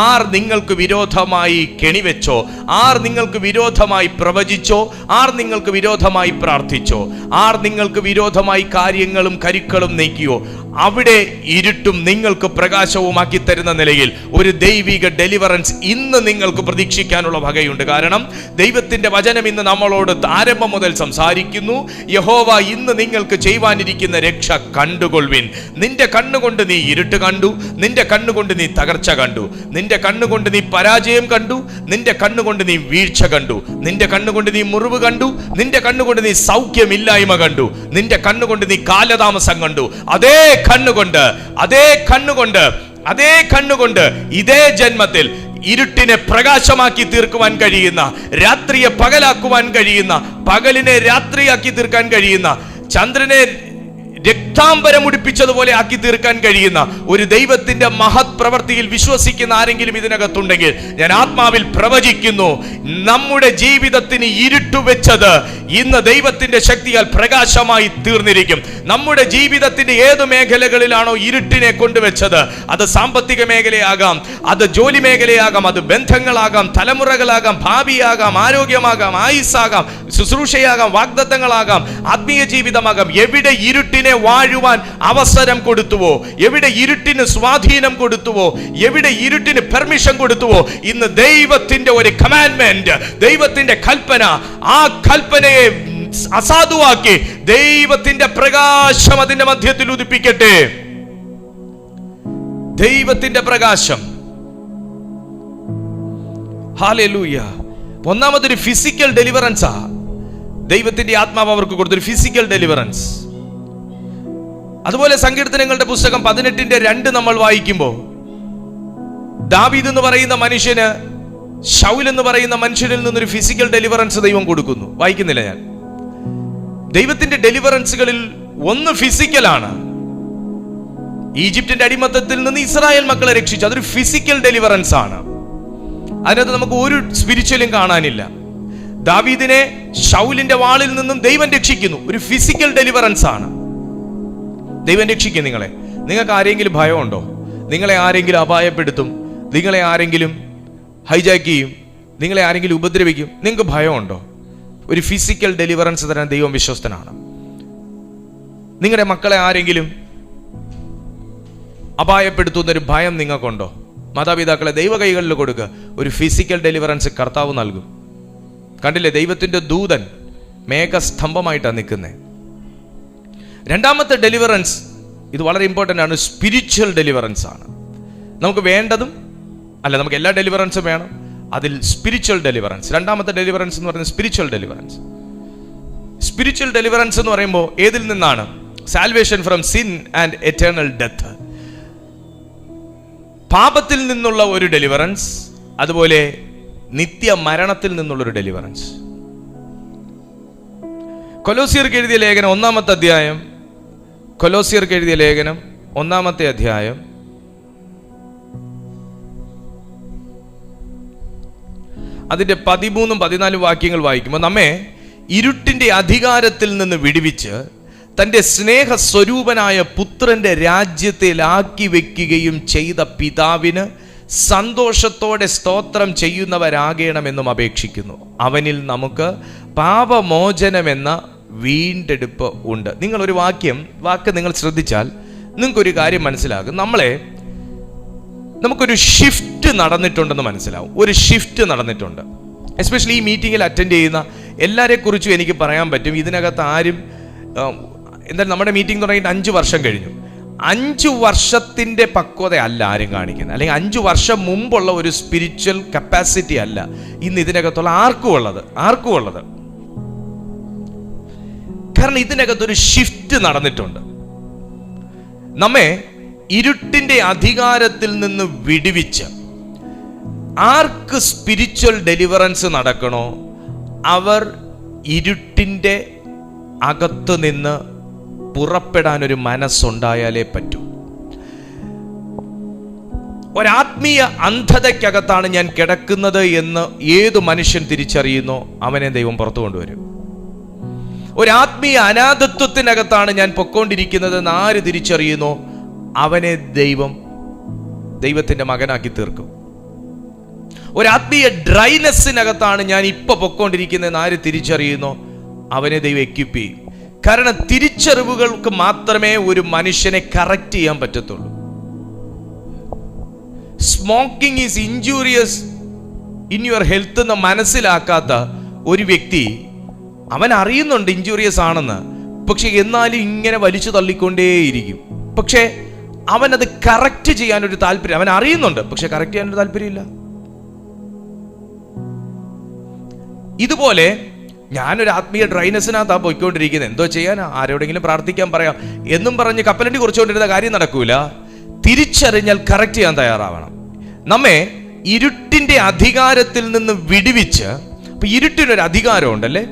ആർ നിങ്ങൾക്ക് വിരോധമായി കെണിവെച്ചോ, ആർ നിങ്ങൾക്ക് വിരോധമായി പ്രവചിച്ചോ, ആർ നിങ്ങൾക്ക് വിരോധമായി പ്രാർത്ഥിച്ചോ, ആർ നിങ്ങൾക്ക് വിരോധമായി കാര്യങ്ങളും കരുക്കളും നീക്കിയോ, അവിടെ ഇരുട്ടും നിങ്ങൾക്ക് പ്രകാശവുമാക്കി തരുന്ന നിലയിൽ ഒരു ദൈവിക ഡെലിവറൻസ് ഇന്ന് നിങ്ങൾക്ക് പ്രതീക്ഷിക്കാനുള്ള വകയുണ്ട്. കാരണം ദൈവത്തിന്റെ വചനം ഇന്ന് നമ്മളോട് ആരംഭം മുതൽ സംസാരിക്കുന്നു. യഹോവ ഇന്ന് നിങ്ങൾക്ക് ചെയ്യുവാനിരിക്കുന്ന രക്ഷ കണ്ടുകൊള്ളുവിൻ. നിന്റെ കണ്ണുകൊണ്ട് നീ ഇരുട്ട് കണ്ടു, നിന്റെ കണ്ണുകൊണ്ട് നീ തകർച്ച കണ്ടു, നിന്റെ കണ്ണുകൊണ്ട് നീ പരാജയം കണ്ടു, നിന്റെ കണ്ണുകൊണ്ട് നീ വീഴ്ച കണ്ടു, നിന്റെ കണ്ണുകൊണ്ട് നീ മുറിവ് കണ്ടു, നിന്റെ കണ്ണുകൊണ്ട് നീ സൗഖ്യമില്ലായ്മ കണ്ടു, നിന്റെ കണ്ണുകൊണ്ട് നീ കാലതാമസം കണ്ടു. അതേ കണ്ണുകൊണ്ട് ഇതേ ജന്മത്തിൽ ഇരുട്ടിനെ പ്രകാശമാക്കി തീർക്കുവാൻ കഴിയുന്ന, രാത്രിയെ പകലാക്കുവാൻ കഴിയുന്ന, പകലിനെ രാത്രിയാക്കി തീർക്കാൻ കഴിയുന്ന, ചന്ദ്രനെ രക്താംബരം ഉടിപ്പിച്ചതുപോലെ ആക്കി തീർക്കാൻ കഴിയുന്ന ഒരു ദൈവത്തിന്റെ മഹത് പ്രവൃത്തിയിൽ വിശ്വസിക്കുന്ന ആരെങ്കിലും ഇതിനകത്തുണ്ടെങ്കിൽ ഞാൻ ആത്മാവിൽ പ്രവചിക്കുന്നു, നമ്മുടെ ജീവിതത്തിന് ഇരുട്ടു വെച്ചത് ഇന്ന് ദൈവത്തിന്റെ ശക്തിയാൽ പ്രകാശമായി തീർന്നിരിക്കും. നമ്മുടെ ജീവിതത്തിന്റെ ഏത് മേഖലകളിലാണോ ഇരുട്ടിനെ കൊണ്ടുവച്ചത്, അത് സാമ്പത്തിക മേഖലയാകാം, അത് ജോലി മേഖലയാകാം, അത് ബന്ധങ്ങളാകാം, തലമുറകളാകാം, ഭാവിയാകാം, ആരോഗ്യമാകാം, ആയുസ്സാകാം, ശുശ്രൂഷയാകാം, വാഗ്ദത്തങ്ങളാകാം, ആത്മീയ ജീവിതമാകാം, എവിടെ ഇരുട്ടിനെ വാഴുവാൻ അവസരം കൊടുത്തുവോ, എവിടെ ഇരുട്ടിന് സ്വാധീനം കൊടുത്തുവോ, എവിടെ ഇരുട്ടിന് പെർമിഷൻ കൊടുത്തുവോ, ഇന്ന് ദൈവത്തിന്റെ ഒരു കമാൻഡ്മെന്റ്, ദൈവത്തിന്റെ കൽപ്പന, ആ കൽപ്പനയെ അസാധുവാക്കി ദൈവത്തിന്റെ പ്രകാശം അതിന്റെ മധ്യത്തിൽ ഉദിപ്പിക്കട്ടെ. ദൈവത്തിന്റെ പ്രകാശം. ഹല്ലേലൂയ. ഒന്നാമതൊരു ഫിസിക്കൽ ഡെലിവറൻസാ ദൈവത്തിന്റെ ആത്മാവ് അവർക്ക് കൊടുത്തൊരു ഫിസിക്കൽ ഡെലിവറൻസ്. അതുപോലെ സങ്കീർത്തനങ്ങളുടെ പുസ്തകം 18:2 നമ്മൾ വായിക്കുമ്പോൾ ദാവീദ് എന്ന് പറയുന്ന മനുഷ്യന് ശൗൽ എന്ന് പറയുന്ന മനുഷ്യനിൽ നിന്നൊരു ഫിസിക്കൽ ഡെലിവറൻസ് ദൈവം കൊടുക്കുന്നു. വായിക്കുന്നില്ല ഞാൻ. ദൈവത്തിന്റെ ഡെലിവറൻസുകളിൽ ഒന്ന് ഫിസിക്കലാണ്. ഈജിപ്തിന്റെ അടിമത്തത്തിൽ നിന്ന് ഇസ്രായേൽ മക്കളെ രക്ഷിച്ചു, അതൊരു ഫിസിക്കൽ ഡെലിവറൻസ് ആണ്. അതിനകത്ത് നമുക്ക് ഒരു സ്പിരിച്വലും കാണാനില്ല. ദാവീദിനെ ശൗലിന്റെ വാളിൽ നിന്നും ദൈവം രക്ഷിക്കുന്നു, ഒരു ഫിസിക്കൽ ഡെലിവറൻസ് ആണ്. ദൈവം രക്ഷിക്കും നിങ്ങളെ. നിങ്ങൾക്ക് ആരെങ്കിലും ഭയമുണ്ടോ? നിങ്ങളെ ആരെങ്കിലും അപായപ്പെടുത്തും, നിങ്ങളെ ആരെങ്കിലും ഹൈജാക്ക് ചെയ്യും, നിങ്ങളെ ആരെങ്കിലും ഉപദ്രവിക്കും, നിങ്ങൾക്ക് ഭയമുണ്ടോ? ഒരു ഫിസിക്കൽ ഡെലിവറൻസ് തരാൻ ദൈവം വിശ്വസ്തനാണ്. നിങ്ങളുടെ മക്കളെ ആരെങ്കിലും അപായപ്പെടുത്തുന്നൊരു ഭയം നിങ്ങൾക്കുണ്ടോ? മാതാപിതാക്കളെ ദൈവ കൈകളിൽ കൊടുക്കുക. ഒരു ഫിസിക്കൽ ഡെലിവറൻസ് കർത്താവ് നൽകും. കണ്ടില്ലേ, ദൈവത്തിന്റെ ദൂതൻ മേഘസ്തംഭമായിട്ടാണ് നിൽക്കുന്നത്. രണ്ടാമത്തെ ഡെലിവറൻസ്, ഇത് വളരെ ഇമ്പോർട്ടൻ്റ് ആണ്, സ്പിരിച്വൽ ഡെലിവറൻസ് ആണ്. നമുക്ക് വേണ്ടതും അല്ല, നമുക്ക് എല്ലാ ഡെലിവറൻസും വേണം, അതിൽ സ്പിരിച്വൽ ഡെലിവറൻസ്. രണ്ടാമത്തെ ഡെലിവറൻസ് എന്ന് പറയുന്നത് സ്പിരിച്വൽ ഡെലിവറൻസ്. സ്പിരിച്വൽ ഡെലിവറൻസ് എന്ന് പറയുമ്പോൾ ഏതിൽ നിന്നാണ്? Salvation from sin and eternal death. പാപത്തിൽ നിന്നുള്ള ഒരു ഡെലിവറൻസ്, അതുപോലെ നിത്യ മരണത്തിൽ നിന്നുള്ളൊരു ഡെലിവറൻസ്. കൊലോസ്യർക്ക് എഴുതിയ ലേഖനം 1-ാമത്തെ അധ്യായം, കൊലോസ്യർക്ക് എഴുതിയ ലേഖനം 1-ാമത്തെ അധ്യായം അതിന്റെ 13-14 വാക്യങ്ങൾ വായിക്കുമ്പോൾ നമ്മെ ഇരുട്ടിന്റെ അധികാരത്തിൽ നിന്ന് വിടുവിച്ച് തൻ്റെ സ്നേഹസ്വരൂപനായ പുത്രൻ്റെ രാജ്യത്തിലാക്കി വെക്കുകയും ചെയ്ത പിതാവിന് സന്തോഷത്തോടെ സ്തോത്രം ചെയ്യുന്നവരാകണമെന്നും അപേക്ഷിക്കുന്നു. അവനിൽ നമുക്ക് പാപമോചനമെന്ന വീണ്ടെടുപ്പ് ഉണ്ട്. നിങ്ങളൊരു വാക്ക് നിങ്ങൾ ശ്രദ്ധിച്ചാൽ നിങ്ങൾക്കൊരു കാര്യം മനസ്സിലാകും. നമുക്കൊരു ഷിഫ്റ്റ് നടന്നിട്ടുണ്ടെന്ന് മനസ്സിലാവും. ഒരു ഷിഫ്റ്റ് നടന്നിട്ടുണ്ട്. എസ്പെഷ്യലി ഈ മീറ്റിങ്ങിൽ അറ്റൻഡ് ചെയ്യുന്ന എല്ലാവരെക്കുറിച്ചും എനിക്ക് പറയാൻ പറ്റും. ഇതിനകത്ത് ആരും എന്തായാലും നമ്മുടെ മീറ്റിംഗ് തുടങ്ങിയിട്ട് 5 വർഷം കഴിഞ്ഞു. 5 വർഷത്തിൻ്റെ പക്വത അല്ല ആരും കാണിക്കുന്നത്, അല്ലെങ്കിൽ 5 വർഷം മുമ്പുള്ള ഒരു സ്പിരിച്വൽ കപ്പാസിറ്റി അല്ല ഇന്ന് ഇതിനകത്തുള്ള ആർക്കും ഉള്ളത്. കാരണം ഇതിനകത്തൊരു ഷിഫ്റ്റ് നടന്നിട്ടുണ്ട്. നമ്മെ ഇരുട്ടിൻ്റെ അധികാരത്തിൽ നിന്ന് വിടുവിച്ച് ആർക്ക് സ്പിരിച്വൽ ഡെലിവറൻസ് നടക്കണോ അവർ ഇരുട്ടിൻ്റെ അകത്ത് നിന്ന് പുറപ്പെടാനൊരു മനസ്സുണ്ടായാലേ പറ്റൂ. ഒരാത്മീയ അന്ധതയ്ക്കകത്താണ് ഞാൻ കിടക്കുന്നത് എന്ന് ഏതു മനുഷ്യൻ തിരിച്ചറിയുന്നോ അവനെ ദൈവം പുറത്തു കൊണ്ടുവരും. ഒരാത്മീയ അനാഥത്വത്തിനകത്താണ് ഞാൻ പൊക്കോണ്ടിരിക്കുന്നത് എന്ന് ആര് തിരിച്ചറിയുന്നോ അവനെ ദൈവത്തിന്റെ മകനാക്കി തീർക്കും. ഒരാത്മീയ ഡ്രൈനെസ്സിനകത്താണ് ഞാൻ ഇപ്പൊ പൊക്കോണ്ടിരിക്കുന്നതെന്ന് ആര് തിരിച്ചറിയുന്നോ അവനെ ദൈവം എക്വിപ്പ് ചെയ്യും. കാരണം തിരിച്ചറിവുകൾക്ക് മാത്രമേ ഒരു മനുഷ്യനെ കറക്റ്റ് ചെയ്യാൻ പറ്റത്തുള്ളൂ. Smoking is injurious in your health എന്ന് മനസ്സിലാക്കാത്ത ഒരു വ്യക്തി, അവൻ അറിയുന്നുണ്ട് ഇൻജൂറിയസ് ആണെന്ന്, പക്ഷെ എന്നാലും ഇങ്ങനെ വലിച്ചു തള്ളിക്കൊണ്ടേയിരിക്കും. പക്ഷെ അവനത് കറക്റ്റ് ചെയ്യാനൊരു താല്പര്യം, അവൻ അറിയുന്നുണ്ട് പക്ഷെ കറക്റ്റ് ചെയ്യാനൊരു താല്പര്യമില്ല. ഇതുപോലെ ഞാനൊരു ആത്മീയ ഡ്രൈനസിനകത്താ പോയിക്കൊണ്ടിരിക്കുന്നത്, എന്തോ ചെയ്യാനാ, ആരോടെങ്കിലും പ്രാർത്ഥിക്കാൻ പറയാം എന്നും പറഞ്ഞ് കപ്പലണ്ടി കുറിച്ചുകൊണ്ടിരുന്ന കാര്യം നടക്കൂല. തിരിച്ചറിഞ്ഞാൽ കറക്റ്റ് ചെയ്യാൻ തയ്യാറാവണം. നമ്മെ ഇരുട്ടിന്റെ അധികാരത്തിൽ നിന്ന് വിടുവിച്ച്, അപ്പൊ ഇരുട്ടിനൊരു അധികാരമുണ്ടല്ലേ,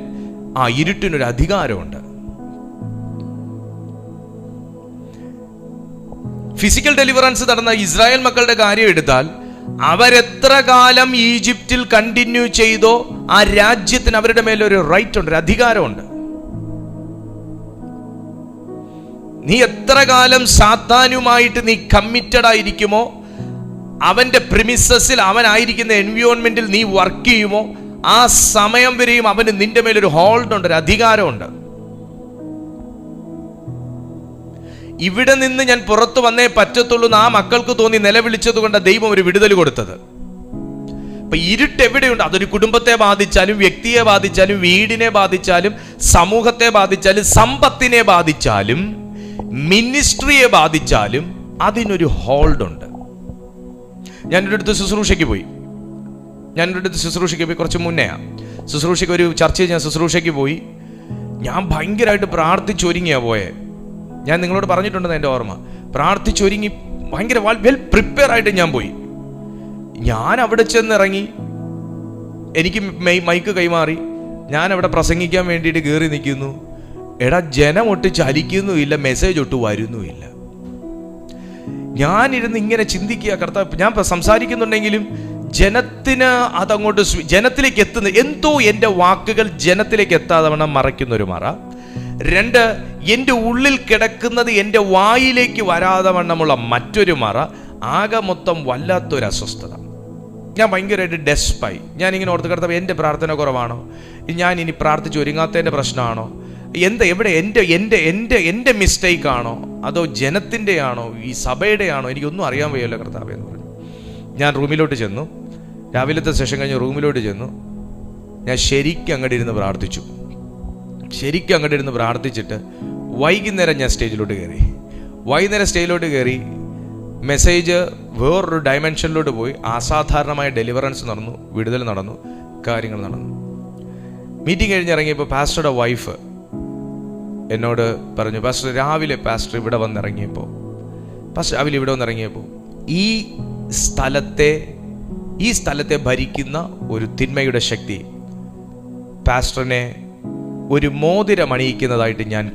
ഇരുട്ടിനൊരു അധികാരമുണ്ട്. ഫിസിക്കൽ ഡെലിവറൻസ് നടന്ന ഇസ്രായേൽ മക്കളുടെ കാര്യം എടുത്താൽ അവരെത്ര കാലം ഈജിപ്തിൽ കണ്ടിന്യൂ ചെയ്തോ ആ രാജ്യത്തിന് അവരുടെ മേലൊരു റൈറ്റ് ഉണ്ട്, ഒരു അധികാരമുണ്ട്. നീ എത്ര കാലം സാത്താനുമായിട്ട് നീ കമ്മിറ്റഡ് ആയിരിക്കുമോ, അവന്റെ പ്രിമിസസിൽ അവനായിരിക്കുന്ന എൻവയോൺമെന്റിൽ നീ വർക്ക് ചെയ്യുമോ, ആ സമയം വരെയും അവന് നിന്റെ മേലൊരു ഹോൾഡ് ഉണ്ട്, ഒരു അധികാരമുണ്ട്. ഇവിടെ നിന്ന് ഞാൻ പുറത്തു വന്നേ പറ്റത്തുള്ളൂ എന്ന് ആ മക്കൾക്ക് തോന്നി നിലവിളിച്ചത് കൊണ്ട് ദൈവം ഒരു വിടുതൽ കൊടുത്തത്. അപ്പൊ ഇരുട്ട് എവിടെയുണ്ട്, അതൊരു കുടുംബത്തെ ബാധിച്ചാലും, വ്യക്തിയെ ബാധിച്ചാലും, വീടിനെ ബാധിച്ചാലും, സമൂഹത്തെ ബാധിച്ചാലും, സമ്പത്തിനെ ബാധിച്ചാലും, മിനിസ്ട്രിയെ ബാധിച്ചാലും അതിനൊരു ഹോൾഡ് ഉണ്ട്. ഞാനൊരു അടുത്ത് ശുശ്രൂഷയ്ക്ക് പോയി കുറച്ച് മുന്നെയാണ്. ശുശ്രൂഷയ്ക്ക് ഒരു ചർച്ചയിൽ ഞാൻ ശുശ്രൂഷയ്ക്ക് പോയി. ഞാൻ ഭയങ്കരമായിട്ട് പ്രാർത്ഥിച്ചൊരുങ്ങിയാ പോയെ. ഞാൻ നിങ്ങളോട് പറഞ്ഞിട്ടുണ്ടെന്ന് എൻ്റെ ഓർമ്മ. പ്രാർത്ഥിച്ചൊരുങ്ങി ഭയങ്കര വെൽ പ്രിപ്പയർ ആയിട്ട് ഞാൻ പോയി. ഞാൻ അവിടെ ചെന്നിറങ്ങി, എനിക്ക് മൈക്ക് കൈമാറി, ഞാൻ അവിടെ പ്രസംഗിക്കാൻ വേണ്ടിയിട്ട് കയറി നിൽക്കുന്നു. എടാ, ജനം ഒട്ട് ചലിക്കുന്നുമില്ല, മെസ്സേജ് ഒട്ട് വരുന്നുമില്ല. ഞാനിരുന്ന് ഇങ്ങനെ ചിന്തിക്കുക, കർത്താവ്, ഞാൻ സംസാരിക്കുന്നുണ്ടെങ്കിലും ജനത്തിന് അതങ്ങോട്ട് ജനത്തിലേക്ക് എത്തുന്ന എന്തോ, എൻ്റെ വാക്കുകൾ ജനത്തിലേക്ക് എത്താതെ വണ്ണം മറയ്ക്കുന്നൊരു മറ. 2, എൻ്റെ ഉള്ളിൽ കിടക്കുന്നത് എൻ്റെ വായിലേക്ക് വരാതെ വണ്ണമുള്ള മറ്റൊരു മറ. ആകെ മൊത്തം വല്ലാത്തൊരു അസ്വസ്ഥത. ഞാൻ ഭയങ്കരമായിട്ട് ഡെസ്പായി. ഞാനിങ്ങനെ ഓർത്ത്, കർത്താവ്, എൻ്റെ പ്രാർത്ഥന കുറവാണോ, ഞാൻ ഇനി പ്രാർത്ഥിച്ച് ഒരുങ്ങാത്തതിൻ്റെ പ്രശ്നമാണോ, എവിടെ എൻ്റെ മിസ്റ്റേക്ക് ആണോ, അതോ ജനത്തിൻ്റെ ആണോ, ഈ സഭയുടെ ആണോ, എനിക്കൊന്നും അറിയാൻ വയ്യല്ലോ കർത്താവേ എന്ന് പറഞ്ഞു. ഞാൻ റൂമിലോട്ട് ചെന്നു. രാവിലത്തെ സെഷൻ കഴിഞ്ഞ് റൂമിലോട്ട് ചെന്നു. ഞാൻ ശരിക്കും അങ്ങോട്ട് ഇരുന്ന് പ്രാർത്ഥിച്ചിട്ട് വൈകുന്നേരം ഞാൻ സ്റ്റേജിലോട്ട് കയറി. മെസ്സേജ് വേറൊരു ഡയമെൻഷനിലോട്ട് പോയി. അസാധാരണമായ ഡെലിവറൻസ് നടന്നു, വിടുതൽ നടന്നു, കാര്യങ്ങൾ നടന്നു. മീറ്റിംഗ് കഴിഞ്ഞിറങ്ങിയപ്പോൾ പാസ്റ്ററുടെ വൈഫ് എന്നോട് പറഞ്ഞു, പാസ്റ്റർ രാവിലെ ഇവിടെ വന്നിറങ്ങിയപ്പോൾ ഈ സ്ഥലത്തെ ഭരിക്കുന്ന ഒരു തിന്മയുടെ ശക്തി പാസ്റ്ററിനെ ഒരു മോതിരം അണിയിക്കുന്നതായിട്ട് ഞാൻ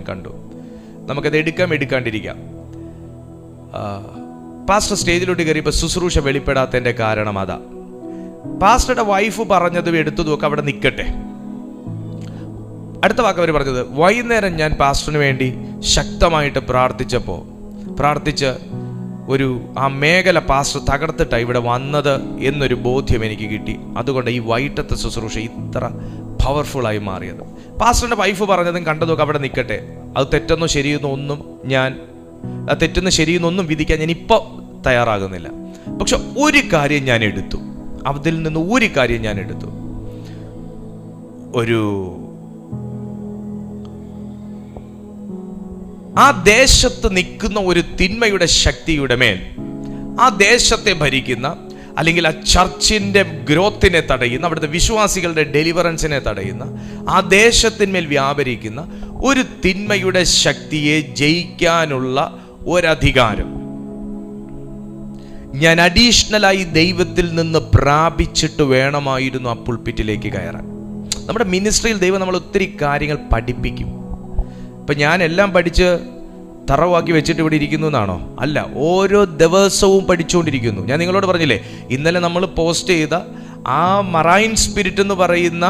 കണ്ടു. നമുക്കത് എടുക്കാണ്ടിരിക്കാം. പാസ്റ്റർ സ്റ്റേജിലോട്ട് കയറിയപ്പോൾ ശുശ്രൂഷ വെളിപ്പെടാത്തതിൻ്റെ കാരണം അതാ. പാസ്റ്ററുടെ വൈഫ് പറഞ്ഞതും എടുത്തതും ഒക്കെ അവിടെ നിൽക്കട്ടെ. അടുത്ത വാക്ക് അവർ പറഞ്ഞത്, വൈകുന്നേരം ഞാൻ പാസ്റ്ററിന് വേണ്ടി ശക്തമായിട്ട് പ്രാർത്ഥിച്ച് ആ മേഖല പാസ്റ്റർ തകർത്തിട്ടാണ് ഇവിടെ വന്നത് എന്നൊരു ബോധ്യം എനിക്ക് കിട്ടി. അതുകൊണ്ട് ഈ വൈകിട്ടത്തെ ശുശ്രൂഷ ഇത്ര പവർഫുള്ളായി മാറിയത്. പാസ്റ്ററിൻ്റെ വൈഫ് പറഞ്ഞതും കണ്ടതൊക്കെ അവിടെ നിൽക്കട്ടെ. അത് തെറ്റെന്നോ ശരിയെന്നോ ഒന്നും തെറ്റെന്ന് ശരിയെന്നൊന്നും വിധിക്കാൻ ഞാൻ ഇപ്പോൾ തയ്യാറാകുന്നില്ല. പക്ഷെ ഒരു കാര്യം ഞാൻ എടുത്തു, അതിൽ നിന്ന് ഒരു കാര്യം ഞാൻ എടുത്തു. ആ ദേശത്ത് നിൽക്കുന്ന ഒരു തിന്മയുടെ ശക്തിയുടെ മേൽ, ആ ദേശത്തെ ഭരിക്കുന്ന, അല്ലെങ്കിൽ ആ ചർച്ചിന്റെ ഗ്രോത്തിനെ തടയുന്ന, അവിടുത്തെ വിശ്വാസികളുടെ ഡെലിവറൻസിനെ തടയുന്ന, ആ ദേശത്തിന്മേൽ വ്യാപരിക്കുന്ന ഒരു തിന്മയുടെ ശക്തിയെ ജയിക്കാനുള്ള ഒരധികാരം ഞാൻ അഡീഷണലായി ദൈവത്തിൽ നിന്ന് പ്രാപിച്ചിട്ട് വേണമായിരുന്നു ആ പുൾപിറ്റിലേക്ക് കയറാൻ. നമ്മുടെ മിനിസ്ട്രിയിൽ ദൈവം നമ്മൾ ഒത്തിരി കാര്യങ്ങൾ പഠിപ്പിക്കും. ഇപ്പം ഞാൻ എല്ലാം പഠിച്ച് തറവാക്കി വെച്ചിട്ട് ഇവിടെ ഇരിക്കുന്നു എന്നാണോ? അല്ല, ഓരോ ദിവസവും പഠിച്ചുകൊണ്ടിരിക്കുന്നു. ഞാൻ നിങ്ങളോട് പറഞ്ഞില്ലേ, ഇന്നലെ നമ്മൾ പോസ്റ്റ് ചെയ്ത ആ മറൈൻ സ്പിരിറ്റ് എന്ന് പറയുന്ന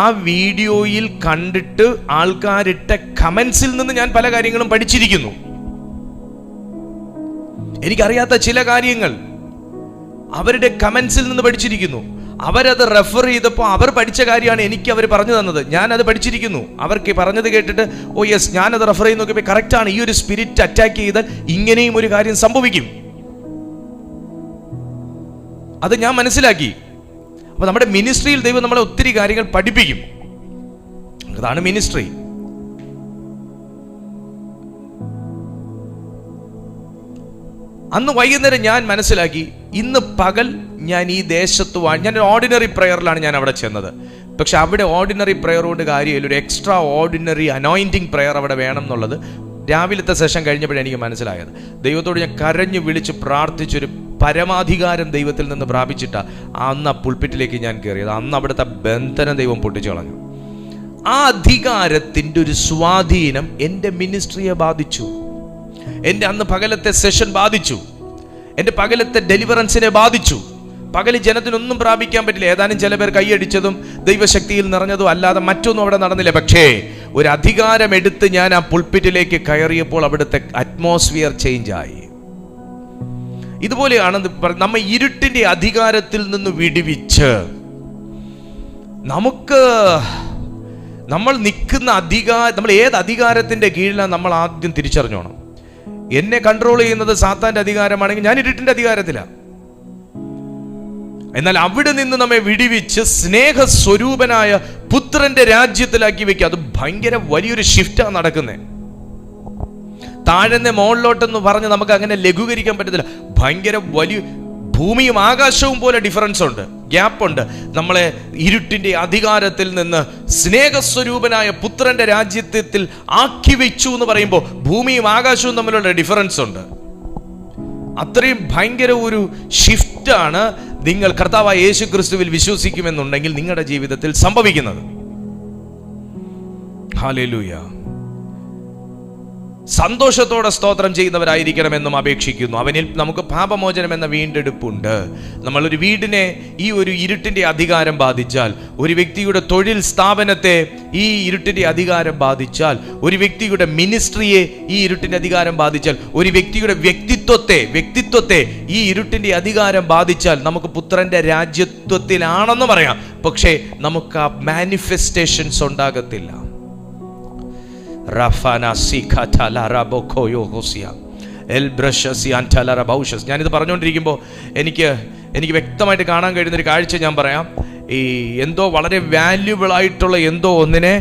ആ വീഡിയോയിൽ കണ്ടിട്ട് ആൾക്കാരിട്ട കമൻസിൽ നിന്ന് ഞാൻ പല കാര്യങ്ങളും പഠിച്ചിരിക്കുന്നു. എനിക്കറിയാത്ത ചില കാര്യങ്ങൾ അവരുടെ കമൻസിൽ നിന്ന് പഠിച്ചിരിക്കുന്നു. അവരത് റെഫർ ചെയ്തപ്പോൾ അവർ പഠിച്ച കാര്യമാണ് എനിക്ക് അവർ പറഞ്ഞു തന്നത്. ഞാനത് പഠിച്ചിരിക്കുന്നു. അവർക്ക് പറഞ്ഞത് കേട്ടിട്ട് ഓ യെസ്, ഞാനത് റെഫർ ചെയ്ത് നോക്കിയപ്പോൾ കറക്റ്റാണ്, ഈ ഒരു സ്പിരിറ്റ് അറ്റാക്ക് ചെയ്താൽ ഇങ്ങനെയും ഒരു കാര്യം സംഭവിക്കും. അത് ഞാൻ മനസ്സിലാക്കി. അപ്പൊ നമ്മുടെ മിനിസ്ട്രിയിൽ ദൈവം നമ്മളെ ഒത്തിരി കാര്യങ്ങൾ പഠിപ്പിക്കും. അതാണ് മിനിസ്ട്രി. അന്ന് വൈകുന്നേരം ഞാൻ മനസ്സിലാക്കി, ഇന്ന് പകൽ ഞാൻ ഈ ദേശത്ത് ഞാൻ ഓർഡിനറി പ്രയറിലാണ് ഞാൻ അവിടെ ചെന്നത്. പക്ഷെ അവിടെ ഓർഡിനറി പ്രയർ കൊണ്ട് കാര്യമില്ല, ഒരു എക്സ്ട്രാ ഓർഡിനറി അനോയിന്റിങ് പ്രയർ അവിടെ വേണം എന്നുള്ളത് രാവിലത്തെ സെഷൻ കഴിഞ്ഞപ്പോഴാണ് എനിക്ക് മനസ്സിലായത്. ദൈവത്തോട് ഞാൻ കരഞ്ഞു വിളിച്ച് പ്രാർത്ഥിച്ചൊരു പരമാധികാരം ദൈവത്തിൽ നിന്ന് പ്രാപിച്ചിട്ടാണ് അന്ന് ആ പുൾപിറ്റിലേക്ക് ഞാൻ കയറിയത്. അന്ന് അവിടുത്തെ ബന്ധനം ദൈവം പൊട്ടിച്ചു കളഞ്ഞു. ആ അധികാരത്തിൻ്റെ ഒരു സ്വാധീനം എൻ്റെ മിനിസ്ട്രിയെ ബാധിച്ചു. എൻ്റെ അന്ന് പകലത്തെ സെഷൻ ബാധിച്ചു. എൻ്റെ പകലത്തെ ഡെലിവറൻസിനെ ബാധിച്ചു. പകല് ജനത്തിനൊന്നും പ്രാപിക്കാൻ പറ്റില്ല. ഏതാനും ചില പേർ കൈയടിച്ചതും ദൈവശക്തിയിൽ നിറഞ്ഞതും അല്ലാതെ മറ്റൊന്നും അവിടെ നടന്നില്ല. പക്ഷേ ഒരു അധികാരം എടുത്ത് ഞാൻ ആ പുൾപിറ്റിലേക്ക് കയറിയപ്പോൾ അവിടുത്തെ അറ്റ്മോസ്ഫിയർ ചേഞ്ച് ആയി. ഇതുപോലെയാണ് നമ്മ ഇരുട്ടിന്റെ അധികാരത്തിൽ നിന്ന് വിടുവിച്ച് നമ്മൾ നിൽക്കുന്ന നമ്മൾ ഏത് അധികാരത്തിന്റെ കീഴിലാണ് നമ്മൾ ആദ്യം തിരിച്ചറിഞ്ഞോണം. എന്നെ കൺട്രോൾ ചെയ്യുന്നത് സാത്താന്റെ അധികാരമാണെങ്കിൽ ഞാൻ ഇരുട്ടിന്റെ അധികാരത്തിലാണ്. എന്നാൽ അവിടെ നിന്ന് നമ്മെ വിടിവിച്ച് സ്നേഹസ്വരൂപനായ പുത്രന്റെ രാജ്യത്തിലാക്കി വെക്കുക. അത് ഭയങ്കര വലിയൊരു ഷിഫ്റ്റാണ് നടക്കുന്നത്. താഴെ മുകളിലോട്ടെന്ന് പറഞ്ഞ് നമുക്ക് അങ്ങനെ ലഘൂകരിക്കാൻ പറ്റത്തില്ല. ഭയങ്കര വലിയ ഭൂമിയും ആകാശവും പോലെ ഡിഫറൻസ് ഉണ്ട്, ഗ്യാപ്പുണ്ട്. നമ്മളെ ഇരുട്ടിന്റെ അധികാരത്തിൽ നിന്ന് സ്നേഹസ്വരൂപനായ പുത്രന്റെ രാജ്യത്തിൽ ആക്കി വെച്ചു എന്ന് പറയുമ്പോൾ ഭൂമിയും ആകാശവും തമ്മിലുള്ള ഡിഫറൻസ് ഉണ്ട്. അത്രയും ഭയങ്കര ഒരു ഷിഫ്റ്റാണ് നിങ്ങൾ കർത്താവായ യേശു ക്രിസ്തുവിൽ വിശ്വസിക്കുമെന്നുണ്ടെങ്കിൽ നിങ്ങളുടെ ജീവിതത്തിൽ സംഭവിക്കുന്നത്. ഹല്ലേലൂയ. സന്തോഷത്തോടെ സ്തോത്രം ചെയ്യുന്നവരായിരിക്കണമെന്നും അപേക്ഷിക്കുന്നു. അവനിൽ നമുക്ക് പാപമോചനം എന്ന വീണ്ടെടുപ്പുണ്ട്. നമ്മളൊരു വീടിനെ ഈ ഒരു ഇരുട്ടിന്റെ അധികാരം ബാധിച്ചാൽ, ഒരു വ്യക്തിയുടെ തൊഴിൽ സ്ഥാപനത്തെ ഈ ഇരുട്ടിന്റെ അധികാരം ബാധിച്ചാൽ, ഒരു വ്യക്തിയുടെ മിനിസ്ട്രിയെ ഈ ഇരുട്ടിന്റെ അധികാരം ബാധിച്ചാൽ, ഒരു വ്യക്തിയുടെ വ്യക്തിത്വത്തെ ഈ ഇരുട്ടിന്റെ അധികാരം ബാധിച്ചാൽ നമുക്ക് പുത്രന്റെ രാജ്യത്വത്തിലാണെന്ന് പറയാം. പക്ഷേ നമുക്ക് ആ മാനിഫെസ്റ്റേഷൻസ് ഉണ്ടാകത്തില്ല. ഞാനിത് പറഞ്ഞുകൊണ്ടിരിക്കുമ്പോൾ എനിക്ക് വ്യക്തമായിട്ട് കാണാൻ കഴിയുന്നൊരു കാഴ്ച ഞാൻ പറയാം. ഈ എന്തോ വളരെ വാല്യുബിൾ ആയിട്ടുള്ള എന്തോ ഒന്നിനെ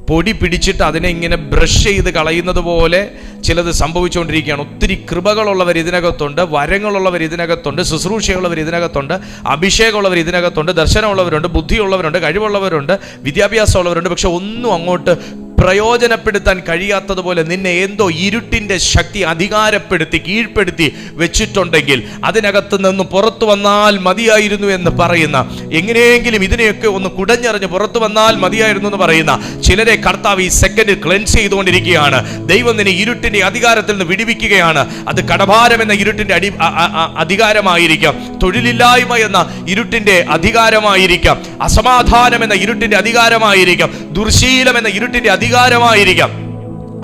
പൊടി പിടിച്ചിട്ട് അതിനെ ഇങ്ങനെ ബ്രഷ് ചെയ്ത് കളയുന്നത് പോലെ ചിലത് സംഭവിച്ചുകൊണ്ടിരിക്കുകയാണ്. ഒത്തിരി കൃപകളുള്ളവർ ഇതിനകത്തുണ്ട്, വരങ്ങളുള്ളവർ ഇതിനകത്തുണ്ട്, ശുശ്രൂഷയുള്ളവർ ഇതിനകത്തുണ്ട്, അഭിഷേകമുള്ളവർ ഇതിനകത്തുണ്ട്, ദർശനമുള്ളവരുണ്ട്, ബുദ്ധിയുള്ളവരുണ്ട്, കഴിവുള്ളവരുണ്ട്, വിദ്യാഭ്യാസമുള്ളവരുണ്ട്. പക്ഷെ ഒന്നും അങ്ങോട്ട് പ്രയോജനപ്പെടുത്താൻ കഴിയാത്തതുപോലെ നിന്നെ എന്തോ ഇരുട്ടിന്റെ ശക്തി അധികാരപ്പെടുത്തി കീഴ്പ്പെടുത്തി വെച്ചിട്ടുണ്ടെങ്കിൽ അതിനകത്ത് നിന്ന് പുറത്തു വന്നാൽ മതിയായിരുന്നു എന്ന് പറയുന്ന, എങ്ങനെയെങ്കിലും ഇതിനെയൊക്കെ ഒന്ന് കുടഞ്ഞറിഞ്ഞ് പുറത്തു വന്നാൽ മതിയായിരുന്നു എന്ന് പറയുന്ന ചിലരെ കർത്താവ് ഈ സെക്കൻഡിൽ ക്ലെൻസ് ചെയ്തുകൊണ്ടിരിക്കുകയാണ്. ദൈവം നിന്നെ ഇരുട്ടിന്റെ അധികാരത്തിൽ നിന്ന് വിടുവിക്കുകയാണ്. അത് കടഭാരം എന്ന ഇരുട്ടിന്റെ അധികാരമായിരിക്കാം, തൊഴിലില്ലായ്മ എന്ന ഇരുട്ടിന്റെ അധികാരമായിരിക്കാം, അസമാധാനം എന്ന ഇരുട്ടിന്റെ അധികാരമായിരിക്കാം, ദുർശീലം എന്ന ഇരുട്ടിന്റെ അധികാരമായിരിക്കാം,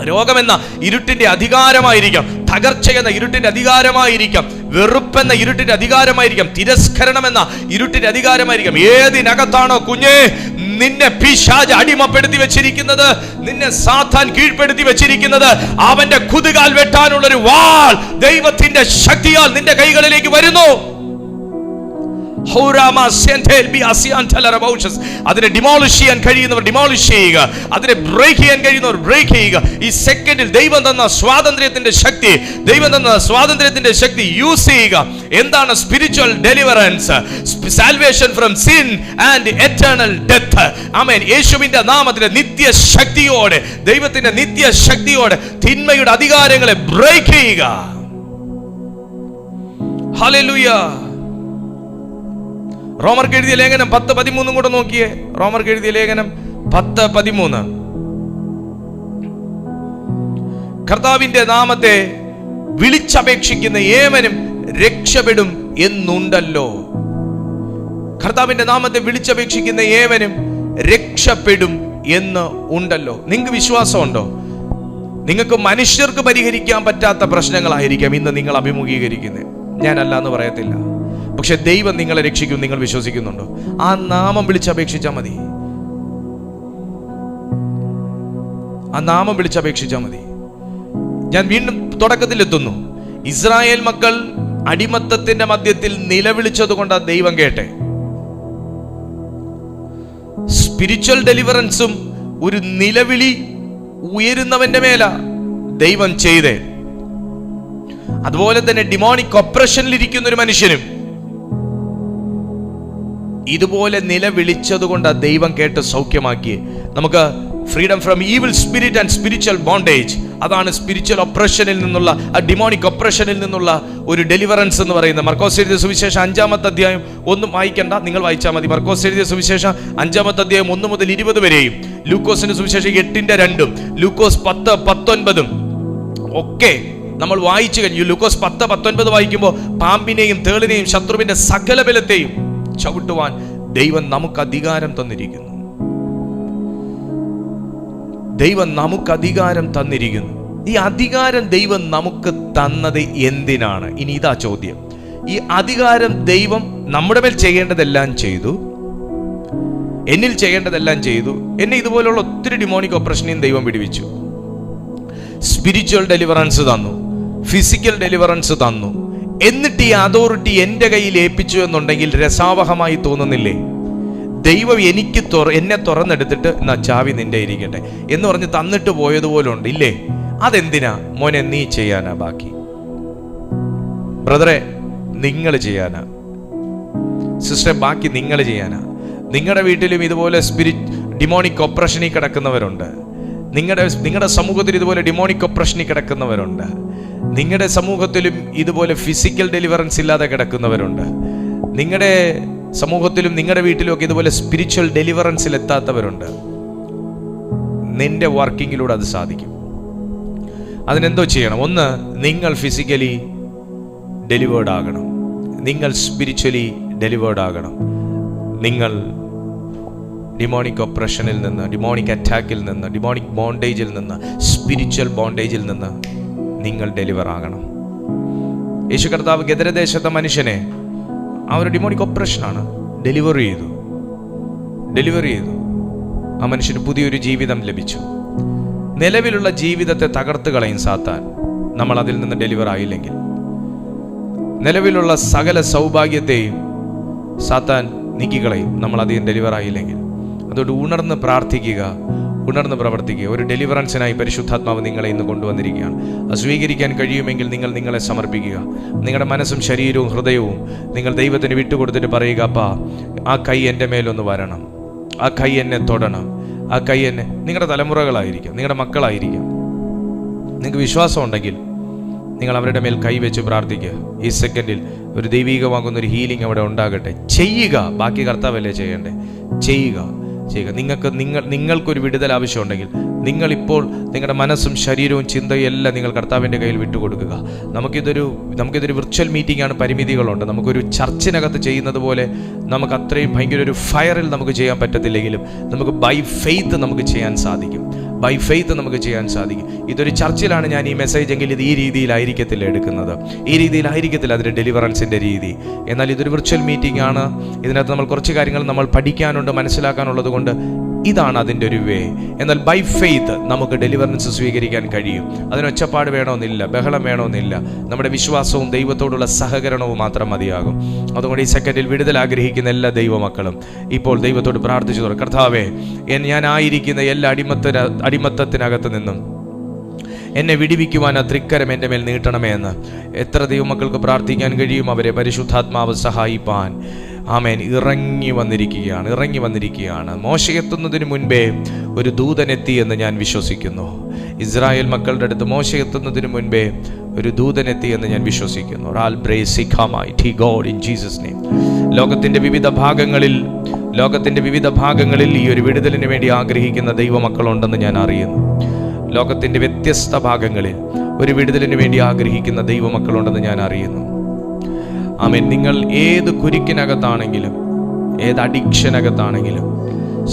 രോഗമെന്ന ഇരുട്ടിന്റെ അധികാരമായിരിക്കാം, തകർച്ച എന്ന ഇരുട്ടിന്റെ അധികാരമായിരിക്കാം, വെറുപ്പെന്ന ഇരുട്ടിന്റെ അധികാരമായിരിക്കാം, തിരസ്കരണം എന്ന ഇരുട്ടിന്റെ അധികാരമായിരിക്കാം. ഏതിനകത്താണോ കുഞ്ഞേ നിന്നെ പിശാച് അടിമപ്പെടുത്തി വെച്ചിരിക്കുന്നത്, നിന്നെ സാത്താൻ കീഴ്പ്പെടുത്തി വെച്ചിരിക്കുന്നത്, അവന്റെ കുതുകാൽ വെട്ടാനുള്ളൊരു വാൾ ദൈവത്തിന്റെ ശക്തിയാൽ നിന്റെ കൈകളിലേക്ക് വരുന്നു. അതിനെ ഡിമോളിഷ് ചെയ്യാൻ കഴിയുന്നവർ ഡിമോളിഷ് ചെയ്യുക, അതിനെ ബ്രേക്ക് ചെയ്യാൻ കഴിയുന്നവർ ബ്രേക്ക് ചെയ്യുക. ഈ സെക്കൻഡിൽ ദൈവം തന്ന സ്വാതന്ത്ര്യത്തിന്റെ ശക്തി, ദൈവം തന്ന സ്വാതന്ത്ര്യത്തിന്റെ ശക്തി യൂസ് ചെയ്യുക. എന്താണ് spiritual deliverance? Salvation from sin and eternal death. Amen. യേശുവിന്റെ നാമത്തിലെ നിത്യശക്തിയോടെ, ദൈവത്തിന്റെ നിത്യശക്തിയോടെ തിന്മയുടെ അധികാരങ്ങളെ ബ്രേക്ക് ചെയ്യുക. ഹല്ലേലൂയ. റോമർക്ക് എഴുതിയ ലേഖനം 10:13 കൂടെ നോക്കിയേ. റോമർക്ക് എഴുതിയ ലേഖനം 10:13. കർത്താവിന്റെ നാമത്തെ വിളിച്ചപേക്ഷിക്കുന്ന ഏവനും രക്ഷപ്പെടും എന്നുണ്ടല്ലോ. കർത്താവിന്റെ നാമത്തെ വിളിച്ചപേക്ഷിക്കുന്ന ഏവനും രക്ഷപ്പെടും എന്ന് ഉണ്ടല്ലോ. നിങ്ങൾക്ക് വിശ്വാസമുണ്ടോ? നിങ്ങൾക്ക് മനുഷ്യർക്ക് പരിഹരിക്കാൻ പറ്റാത്ത പ്രശ്നങ്ങളായിരിക്കാം ഇന്ന് നിങ്ങൾ അഭിമുഖീകരിക്കുന്നത്. ഞാനല്ല എന്ന് പറയത്തില്ല. പക്ഷെ ദൈവം നിങ്ങളെ രക്ഷിക്കും. നിങ്ങൾ വിശ്വസിക്കുന്നുണ്ടോ? ആ നാമം വിളിച്ചപേക്ഷിച്ചാൽ മതി. ആ നാമം വിളിച്ചപേക്ഷിച്ചാൽ മതി. ഞാൻ വീണ്ടും തുടക്കത്തിലെത്തുന്നു. ഇസ്രായേൽ മക്കൾ അടിമത്തത്തിന്റെ മധ്യത്തിൽ നിലവിളിച്ചത് കൊണ്ടാണ് ദൈവം കേട്ടെ. സ്പിരിച്വൽ ഡെലിവറൻസും ഒരു നിലവിളി ഉയരുന്നവന്റെ മേല ദൈവം ചെയ്തേ. അതുപോലെ തന്നെ ഡിമോണിക് ഒപ്രഷനിൽ ഇരിക്കുന്ന ഒരു മനുഷ്യനും ഇതുപോലെ നിലവിളിച്ചതുകൊണ്ട് ദൈവം കേട്ട് സൗഖ്യമാക്കി. നമുക്ക് freedom from evil spirit and spiritual bondage, അതാണ് സ്പിരിച്വൽ ഒപ്രഷനിൽ നിന്നുള്ള, ഡിമോണിക് ഒപ്രഷനിൽ നിന്നുള്ള ഒരു ഡെലിവറൻസ് എന്ന് പറയുന്നത്. മർക്കോസ് എഴുതിയ സുവിശേഷം 5-ാമത്തെ അധ്യായം, ഒന്നും വായിക്കണ്ട, നിങ്ങൾ വായിച്ചാൽ മതി. മർക്കോസ് എഴുതിയ സുവിശേഷം 5-ാമത്തെ അധ്യായം 1 മുതൽ 20 വരെയും, ലൂക്കോസിന്റെ സുവിശേഷം 8:2, ലൂക്കോസ് 10:19 ഒക്കെ നമ്മൾ വായിച്ചു കഴിഞ്ഞു. ലൂക്കോസ് 10:19 വായിക്കുമ്പോൾ പാമ്പിനെയും തേളിനെയും ശത്രുവിന്റെ സകല ബലത്തെയും ചവിട്ടുവാൻ ദൈവം നമുക്ക് അധികാരം തന്നിരിക്കുന്നു. ദൈവം നമുക്ക് അധികാരം തന്നിരിക്കുന്നു. ഈ അധികാരം ദൈവം നമുക്ക് തന്നത് എന്തിനാണ്? ഇനി ഇതാ ചോദ്യം. ഈ അധികാരം ദൈവം നമ്മുടെ മേൽ ചെയ്യേണ്ടതെല്ലാം ചെയ്തു, എന്നിൽ ചെയ്യേണ്ടതെല്ലാം ചെയ്തു. എന്നെ ഇതുപോലുള്ള ഒത്തിരി ഡിമോണിക് ഓപ്പറേഷനെയും ദൈവം വിടുവിച്ചു. സ്പിരിച്വൽ ഡെലിവറൻസ് തന്നു, ഫിസിക്കൽ ഡെലിവറൻസ് തന്നു. എന്നിട്ട് ഈ അതോറിറ്റി എൻ്റെ കയ്യിൽ ഏൽപ്പിച്ചു എന്നുണ്ടെങ്കിൽ രസാവഹമായി തോന്നുന്നില്ലേ? ദൈവം എനിക്ക് എന്നെ തുറന്നെടുത്തിട്ട് എന്നാ ചാവി നിന്റെ ഇരിക്കട്ടെ എന്ന് പറഞ്ഞ് തന്നിട്ട് പോയതുപോലെ ഉണ്ട് ഇല്ലേ? അതെന്തിനാ മോനെ? നീ ചെയ്യാനാ, ബാക്കി ബ്രദറെ നിങ്ങൾ ചെയ്യാനാ, സിസ്റ്റർ ബാക്കി നിങ്ങൾ ചെയ്യാനാ. നിങ്ങളുടെ വീട്ടിലും ഇതുപോലെ ഡിമോണിക് ഒപ്രഷനിൽ കിടക്കുന്നവരുണ്ട്. നിങ്ങളുടെ സമൂഹത്തിൽ ഇതുപോലെ ഡിമോണിക് ഒപ്രഷനിൽ കിടക്കുന്നവരുണ്ട്. നിങ്ങളുടെ സമൂഹത്തിലും ഇതുപോലെ ഫിസിക്കൽ ഡെലിവറൻസ് ഇല്ലാതെ കിടക്കുന്നവരുണ്ട്. നിങ്ങളുടെ സമൂഹത്തിലും നിങ്ങളുടെ വീട്ടിലും ഒക്കെ ഇതുപോലെ സ്പിരിച്വൽ ഡെലിവറൻസിൽ എത്താത്തവരുണ്ട്. നിന്റെ വർക്കിങ്ങിലൂടെ അത് സാധിക്കും. അതിനെന്തോ ചെയ്യണം? ഒന്ന്, നിങ്ങൾ ഫിസിക്കലി ഡെലിവേർഡ് ആകണം, നിങ്ങൾ സ്പിരിച്വലി ഡെലിവേർഡ് ആകണം. നിങ്ങൾ ഡിമോണിക് ഒപ്രഷനിൽ നിന്ന്, ഡിമോണിക് അറ്റാക്കിൽ നിന്ന്, ഡിമോണിക് ബോണ്ടേജിൽ നിന്ന്, സ്പിരിച്വൽ ബോണ്ടേജിൽ നിന്ന് നിങ്ങൾ ഡെലിവർ ആകണം. യേശു കർത്താവ് ഗദരദേശത്തെ മനുഷ്യനെ ആ ഒരു ഡിമോണിക് ഓപ്പറേഷനാണ് ഡെലിവർ ചെയ്തു. ആ മനുഷ്യന് പുതിയൊരു ജീവിതം ലഭിച്ചു. നിലവിലുള്ള ജീവിതത്തെ തകർത്ത് കളയും സാത്താൻ, നമ്മൾ അതിൽ നിന്ന് ഡെലിവർ ആയില്ലെങ്കിൽ. നിലവിലുള്ള സകല സൗഭാഗ്യത്തെയും സാത്താൻ നീക്കിക്കളയും നമ്മൾ അധികം ഡെലിവർ ആയില്ലെങ്കിൽ. അതുകൊണ്ട് ഉണർന്ന് പ്രാർത്ഥിക്കുക, ഉണർന്ന് പ്രവർത്തിക്കുക. ഒരു ഡെലിവറൻസിനായി പരിശുദ്ധാത്മാവ് നിങ്ങളെ ഇന്ന് കൊണ്ടുവന്നിരിക്കുകയാണ്. അത് സ്വീകരിക്കാൻ കഴിയുമെങ്കിൽ നിങ്ങൾ നിങ്ങളെ സമർപ്പിക്കുക. നിങ്ങളുടെ മനസ്സും ശരീരവും ഹൃദയവും നിങ്ങൾ ദൈവത്തിന് വിട്ടുകൊടുത്തിട്ട് പറയുക, അപ്പാ ആ കൈ എൻ്റെ മേലൊന്ന് വരണം, ആ കൈ എന്നെ തൊടണം, ആ ആ കൈ തന്നെ നിങ്ങളുടെ തലമുറകളായിരിക്കാം, നിങ്ങളുടെ മക്കളായിരിക്കാം. നിങ്ങൾക്ക് വിശ്വാസം ഉണ്ടെങ്കിൽ നിങ്ങൾ അവരുടെ മേൽ കൈവച്ച് പ്രാർത്ഥിക്കുക. ഈ സെക്കൻഡിൽ ഒരു ദൈവികമാകുന്ന ഒരു ഹീലിംഗ് അവിടെ ഉണ്ടാകട്ടെ. ചെയ്യുക, ബാക്കി കർത്താവല്ലേ ചെയ്യണ്ടേ. ചെയ്യുക. നിങ്ങൾക്കൊരു വിടുതൽ ആവശ്യമുണ്ടെങ്കിൽ നിങ്ങളിപ്പോൾ നിങ്ങളുടെ മനസ്സും ശരീരവും ചിന്തയും എല്ലാം നിങ്ങൾ കർത്താവിൻ്റെ കയ്യിൽ വിട്ടുകൊടുക്കുക. നമുക്കിതൊരു വിർച്വൽ മീറ്റിംഗ് ആണ്, പരിമിതികളുണ്ട്. നമുക്കൊരു ചർച്ചിനകത്ത് ചെയ്യുന്നത് പോലെ നമുക്ക് അത്രയും ഭയങ്കര ഒരു ഫയറിൽ നമുക്ക് ചെയ്യാൻ പറ്റത്തില്ലെങ്കിലും നമുക്ക് ബൈ ഫെയ്ത്ത് നമുക്ക് ചെയ്യാൻ സാധിക്കും. ബൈ ഫെയ്ത്ത് നമുക്ക് ചെയ്യാൻ സാധിക്കും. ഇതൊരു ചർച്ചിലാണ് ഞാൻ ഈ മെസ്സേജ് എങ്കിൽ ഇത് ഈ രീതിയിലായിരിക്കത്തില്ല എടുക്കുന്നത്, ഈ രീതിയിലായിരിക്കത്തില്ല അതിൻ്റെ ഡെലിവറൻസിൻ്റെ രീതി. എന്നാൽ ഇതൊരു വിർച്വൽ മീറ്റിംഗ് ആണ്. ഇതിനകത്ത് നമ്മൾ കുറച്ച് കാര്യങ്ങൾ നമ്മൾ പഠിക്കാനുണ്ട്, മനസ്സിലാക്കാനുള്ളത് കൊണ്ട് ഇതാണ് അതിൻ്റെ ഒരു വേ. എന്നാൽ ബൈ ഫെയ്ത്ത് നമുക്ക് ഡെലിവറൻസ് സ്വീകരിക്കാൻ കഴിയും. അതിന് ഒച്ചപ്പാട് വേണമെന്നില്ല, ബഹളം വേണമെന്നില്ല. നമ്മുടെ വിശ്വാസവും ദൈവത്തോടുള്ള സഹകരണവും മാത്രം മതിയാകും. അതുകൊണ്ട് ഈ സെക്കൻഡിൽ വിടുതൽ ആഗ്രഹിക്കുന്ന എല്ലാ ദൈവമക്കളും ഇപ്പോൾ ദൈവത്തോട് പ്രാർത്ഥിച്ചു തുടങ്ങും. കർത്താവേ, ഞാനായിരിക്കുന്ന എല്ലാ അടിമത്തത്തിനകത്ത് നിന്നും എന്നെ വിടിവിക്കുവാൻ ആ തൃക്കരം എൻ്റെ മേൽ നീട്ടണമേ എന്ന് എത്ര ദൈവമക്കൾക്ക് പ്രാർത്ഥിക്കാൻ കഴിയും? അവരെ പരിശുദ്ധാത്മാവ് സഹായിപ്പാൻ ആമേൻ ഇറങ്ങി വന്നിരിക്കുകയാണ്. മോശയെത്തുന്നതിന് മുൻപേ ഒരു ദൂതനെത്തി എന്ന് ഞാൻ വിശ്വസിക്കുന്നു. ഇസ്രായേൽ മക്കളുടെ അടുത്ത് മോശയെത്തുന്നതിന് മുൻപേ ഒരു ദൂതനെത്തി എന്ന് ഞാൻ വിശ്വസിക്കുന്നു. ലോകത്തിന്റെ വിവിധ ഭാഗങ്ങളിൽ ഈ ഒരു വിടുതലിന് വേണ്ടി ആഗ്രഹിക്കുന്ന ദൈവമക്കളുണ്ടെന്ന് ഞാൻ അറിയുന്നു. ലോകത്തിന്റെ വ്യത്യസ്ത ഭാഗങ്ങളിൽ ഒരു വിടുതലിന് വേണ്ടി ആഗ്രഹിക്കുന്ന ദൈവമക്കളുണ്ടെന്ന് ഞാൻ അറിയുന്നു. ആമേൻ. നിങ്ങൾ ഏത് കുരുക്കിനകത്താണെങ്കിലും, ഏത് അഡിക്ഷനകത്താണെങ്കിലും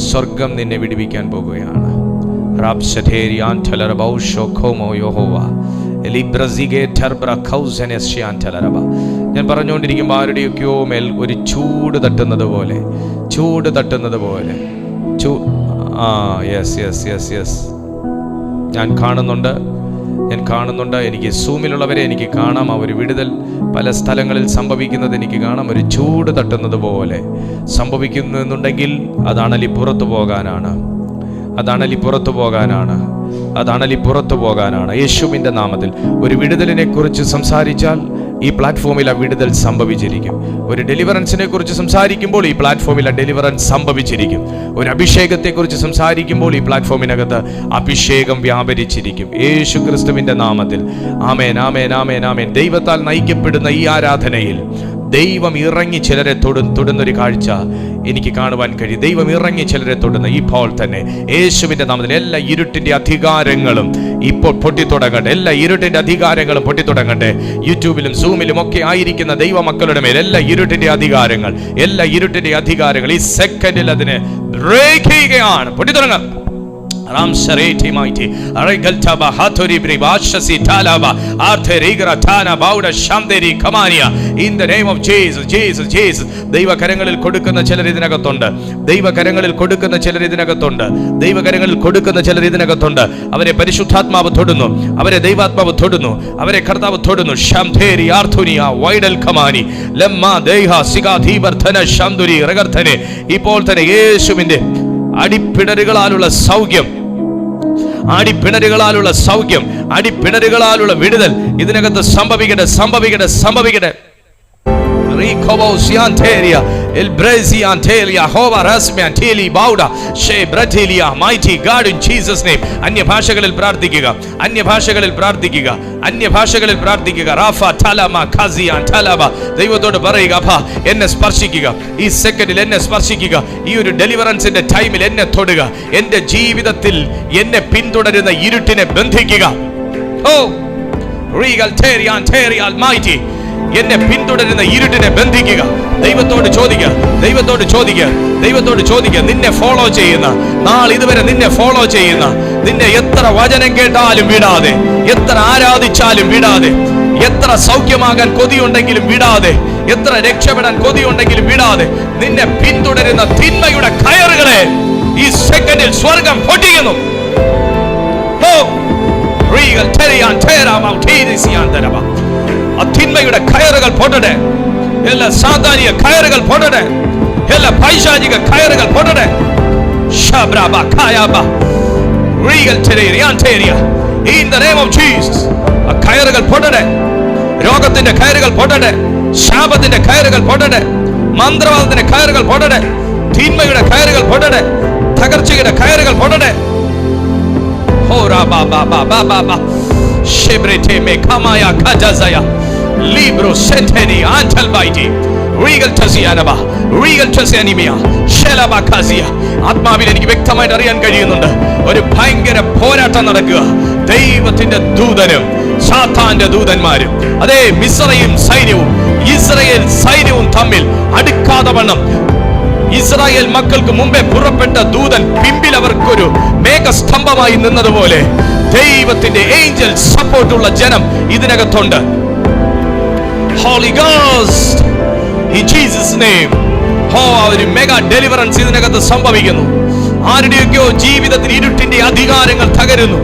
സ്വർഗം നിന്നെ വിടുവിക്കാൻ പോകുകയാണ്. ഞാൻ പറഞ്ഞുകൊണ്ടിരിക്കുമ്പോൾ ആരുടെയൊക്കെയോ മേൽ ഒരു ചൂട് തട്ടുന്നത് പോലെ ഞാൻ കാണുന്നുണ്ട്. എനിക്ക് സൂമിലുള്ളവരെ എനിക്ക് കാണാം. ആ ഒരു വിടുതൽ പല സ്ഥലങ്ങളിൽ സംഭവിക്കുന്നത് എനിക്ക് കാണാം. ഒരു ചൂട് തട്ടുന്നത് പോലെ സംഭവിക്കുന്നു എന്നുണ്ടെങ്കിൽ അതാണലി പുറത്തു പോകാനാണ്. യേശുവിൻ്റെ നാമത്തിൽ ഒരു വിടുതലിനെ കുറിച്ച് സംസാരിച്ചാൽ ഈ പ്ലാറ്റ്ഫോമിൽ ആ വിടുതൽ സംഭവിച്ചിരിക്കും. ഒരു ഡെലിവറൻസിനെ കുറിച്ച് സംസാരിക്കുമ്പോൾ ഈ പ്ലാറ്റ്ഫോമിൽ ആ ഡെലിവറൻസ് സംഭവിച്ചിരിക്കും. ഒരു അഭിഷേകത്തെക്കുറിച്ച് സംസാരിക്കുമ്പോൾ ഈ പ്ലാറ്റ്ഫോമിനകത്ത് അഭിഷേകം വ്യാപരിച്ചിരിക്കും. യേശു ക്രിസ്തുവിന്റെ നാമത്തിൽ ആമേൻ, ആമേൻ, ആമേൻ, ആമേൻ. ദൈവത്താൽ നയിക്കപ്പെടുന്ന ഈ ആരാധനയിൽ ദൈവം ഇറങ്ങി ചിലരെ തൊടുന്നൊരു കാഴ്ച എനിക്ക് കാണുവാൻ കഴിയും. ദൈവം ഇറങ്ങി ചിലരെ തൊടുന്ന ഇപ്പോൾ തന്നെ യേശുവിന്റെ നാമത്തിൽ എല്ലാ ഇരുട്ടിന്റെ അധികാരങ്ങളും ഇപ്പോൾ പൊട്ടിത്തുടങ്ങട്ടെ. എല്ലാ ഇരുട്ടിന്റെ അധികാരങ്ങളും പൊട്ടിത്തുടങ്ങട്ടെ. യൂട്യൂബിലും സൂമിലും ഒക്കെ ആയിരിക്കുന്ന ദൈവമക്കളുടെ മേൽ എല്ലാ ഇരുട്ടിന്റെ അധികാരങ്ങൾ ഈ സെക്കൻഡിൽ അതിനെ ബ്രേക്ക് ചെയ്യുകയാണ്. പൊട്ടിത്തുടങ്ങാം. In the name of Jesus. ദൈവകരങ്ങളിൽ കൊടുക്കുന്ന ചിലർ ഇതിനകത്തുണ്ട്. അവരെ പരിശുദ്ധാത്മാവ് തൊടുന്നു, അവരെ ദൈവാത്മാവ് തൊടുന്നു, അവരെ കർത്താവ് തൊടുന്നു. ശംധേരി ആർഥുനിയ വൈഡൽ കമാനി ലമ്മ ദേഹ സിഗാധീവർധന ശംദുരി റഗർധനെ. ഇപ്പോൾ തന്നെ യേശുവിന്റെ അടിപ്പിണരുകളാലുള്ള വിടുതൽ ഇതിനകത്ത് സംഭവിക്കട്ടെ. El Brezi Antelia Hova Rasmi Anteli Bauda She Bratilia Mighty God in Jesus name. അന്യഭാഷകളിൽ പ്രാർത്ഥിക്കുക. റാഫ തലമ ഖസിയാൻ തലബ. ദൈവത്തോട് പറയുക, അപ്പാ എന്നെ സ്പർശിക്കുക. ഈ സെക്കൻഡിൽ എന്നെ സ്പർശിക്കുക. ഈ ഒരു ഡെലിവറൻസിന്റെ ടൈമിൽ എന്നെ തൊടുക. എന്റെ ജീവിതത്തിൽ എന്നെ പിന്തുടരുന്ന ഇരുട്ടിനെ ബന്ധിക്കുക. ഓ റീഗൽ ടേരിയാൻ ടേരിയാൽ മൈറ്റി. എന്നെ പിന്തുടരുന്ന ഇരുട്ടിനെ ബന്ധിക്കുക. ദൈവത്തോട് ചോദിക്കുക. നിന്നെ ഫോളോ ചെയ്യുന്ന, നാളിതുവരെ നിന്നെ ഫോളോ ചെയ്യുന്ന, നിന്നെ എത്ര വചനം കേട്ടാലും വിടാതെ, എത്ര ആരാധിച്ചാലും വിടാതെ, എത്ര സൗഖ്യമാകാൻ കൊതിയുണ്ടെങ്കിലും വിടാതെ, എത്ര രക്ഷപ്പെടാൻ കൊതിയുണ്ടെങ്കിലും വിടാതെ നിന്നെ പിന്തുടരുന്ന തിന്മയുടെ കയറുകളെ ഈ സെക്കൻഡിൽ സ്വർഗം പൊട്ടിക്കുന്നു. തിന്മയുടെ കയറുകൾ പൊട്ടട്ടെ. എല്ലാ സാധാരണ കയറുകൾ പൊട്ടട്ടെ. എല്ലാ പൈശാചിക കയറുകൾ പൊട്ടട്ടെ. In the name of Jesus. കയറുകൾ പൊട്ടട്ടെ. രോഗത്തിന്റെ കയറുകൾ പൊട്ടട്ടെ. ശാപത്തിന്റെ കയറുകൾ പൊട്ടട്ടെ. മന്ത്രവാദത്തിന്റെ കയറുകൾ പൊട്ടട്ടെ. തിന്മയുടെ കയറുകൾ പൊട്ടട്ടെ. തകർച്ചയുടെ കയറുകൾ പൊടട്ടെ. ആത്മാവിൽ എനിക്ക് വ്യക്തമായിട്ട് അറിയാൻ കഴിയുന്നുണ്ട്, ഒരു ഭയങ്കര പോരാട്ടം നടക്കുക. ദൈവത്തിന്റെ ദൂതനും സാത്താന്റെ ദൂതന്മാരും, അതേ മിസ്രയീം സൈന്യവും ഇസ്രായേൽ സൈന്യവും തമ്മിൽ അടുക്കാതെ വണ്ണം ഇസ്രായേൽ മക്കൾക്ക് മുമ്പേ പുറപ്പെട്ട ദൂതൻ പിമ്പിൽ അവർക്കൊരു മേഘസ്തംഭമായി നിന്നതുപോലെ ദൈവത്തിന്റെ ഏഞ്ചൽ സപ്പോർട്ടുള്ള ജനം ഇതിനകത്തുണ്ട്. Holy Ghost in Jesus name. ഒരു മെഗാ ഡെലിവറൻസ് ഇതിനകത്ത് സംഭവിക്കുന്നു. ആരുടെയൊക്കെയോ ജീവിതത്തിൽ ഇരുട്ടിന്റെ അധികാരങ്ങൾ തകരുന്നു.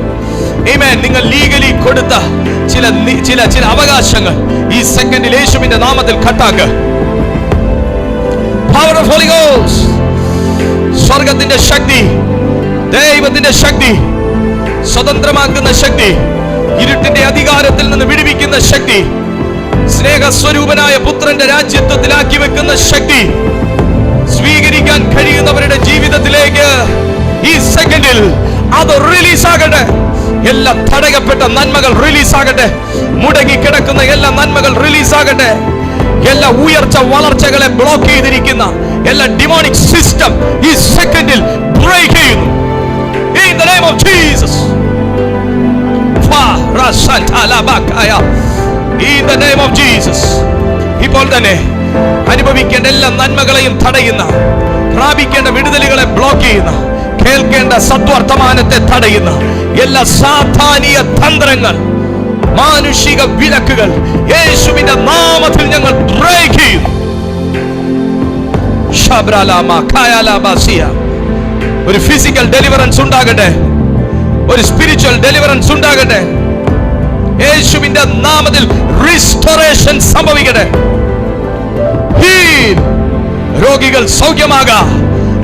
ആമേൻ. നിങ്ങൾ ലീഗലി കൊടുത്ത ചില അവകാശങ്ങൾ ഈ സെക്കൻഡിൽ യേശുവിന്റെ നാമത്തിൽ കട്ടാക്കുക. Power of Holy Ghost. സ്വർഗത്തിന്റെ ശക്തി, ദൈവത്തിന്റെ ശക്തി, സ്വതന്ത്രമാക്കുന്ന ശക്തി, ഇരുട്ടിന്റെ അധികാരത്തിൽ നിന്ന് വിടുവിക്കുന്ന ശക്തി, സ്നേഹസ്വരൂപനായ പുത്രന്റെ രാജ്യത്വത്തിലാക്കി വെക്കുന്ന ശക്തി സ്വീകരിക്കാൻ കഴിയുന്നവരുടെ ജീവിതത്തിലേക്ക് ഈ സെക്കൻഡിൽ അത് റിലീസ് ആകട്ടെ. എല്ലാ തടയപ്പെട്ട നന്മകൾ റിലീസ് ആകട്ടെ. മുടങ്ങി കിടക്കുന്ന എല്ലാ നന്മകൾ റിലീസ് ആകട്ടെ. എല്ലാ ഉയർച്ച വളർച്ചകളെ ബ്ലോക്ക് ചെയ്തിരിക്കുന്ന എല്ലാ ഡിമോണിക് സിസ്റ്റം ഈ സെക്കൻഡിൽ ബ്രേക്ക് ചെയ്യുന്നു. In the name of Jesus. In the name of Jesus. ഇപ്പോൾ തന്നെ അനുഭവിക്കേണ്ട എല്ലാ നന്മകളെയും തടയുന്ന, പ്രാപിക്കേണ്ട വിടുതലുകളെ ബ്ലോക്ക് ചെയ്യുന്ന, കേൾക്കേണ്ട സദ്വർത്തമാനത്തെ തടയുന്ന എല്ലാ സാധാരണീയ തന്ത്രങ്ങൾ, മാനുഷിക വിലക്കുകൾ യേശുവിന്റെ നാമത്തിൽ ഞങ്ങൾ ബ്രേക്ക് ചെയ്യുന്നു. ഒരു ഫിസിക്കൽ ഡെലിവറൻസ് ഉണ്ടാകട്ടെ, ഒരു സ്പിരിച്വൽ ഡെലിവറൻസ് ഉണ്ടാകട്ടെ. യേശുവിന്റെ നാമത്തിൽ റിസ്റ്റോറേഷൻ സംഭവിക്കട്ടെ. രോഗികൾ സൗഖ്യമാകാം,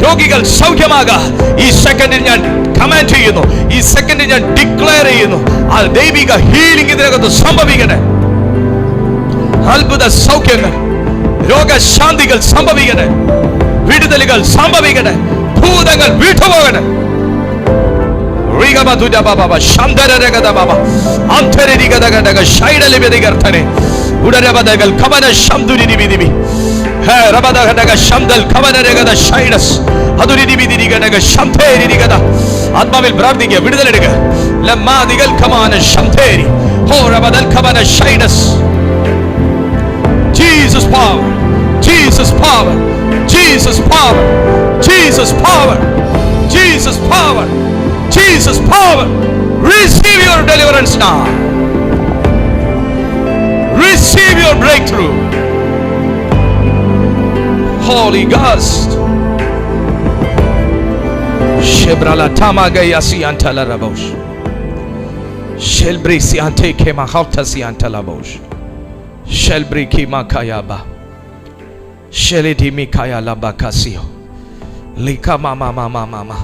രോഗികൾ സൗഖ്യമാകാം. ഈ സെക്കൻഡിൽ ഞാൻ കമാൻഡ് ചെയ്യുന്നു, ഈ സെക്കൻഡിൽ ഞാൻ ഡിക്ലെയർ ചെയ്യുന്നു, ആ ദൈവിക ഹീലിംഗ് ഇതിനകത്ത് സംഭവിക്കട്ടെ. അത്ഭുത സൗഖ്യങ്ങൾ, രോഗശാന്തികൾ സംഭവിക്കട്ടെ, വിടുതലുകൾ സംഭവിക്കട്ടെ, ഭൂതങ്ങൾ വിട്ടുപോകട്ടെ. ആത്മാവിൽ പ്രാർത്ഥിക്കുക, വിടുതലെടുക്കുക. Jesus power, Jesus power, Jesus power, Jesus power, Jesus power, Jesus power. Receive your deliverance now. Receive your breakthrough. Holy Ghost. Shebrala tamagaya siantala rabosh. Shelbri siante kema hauta siantala bosh. Shelbri kima kayaba. Shelidi mikaya labakasio. Lika mama mama mama.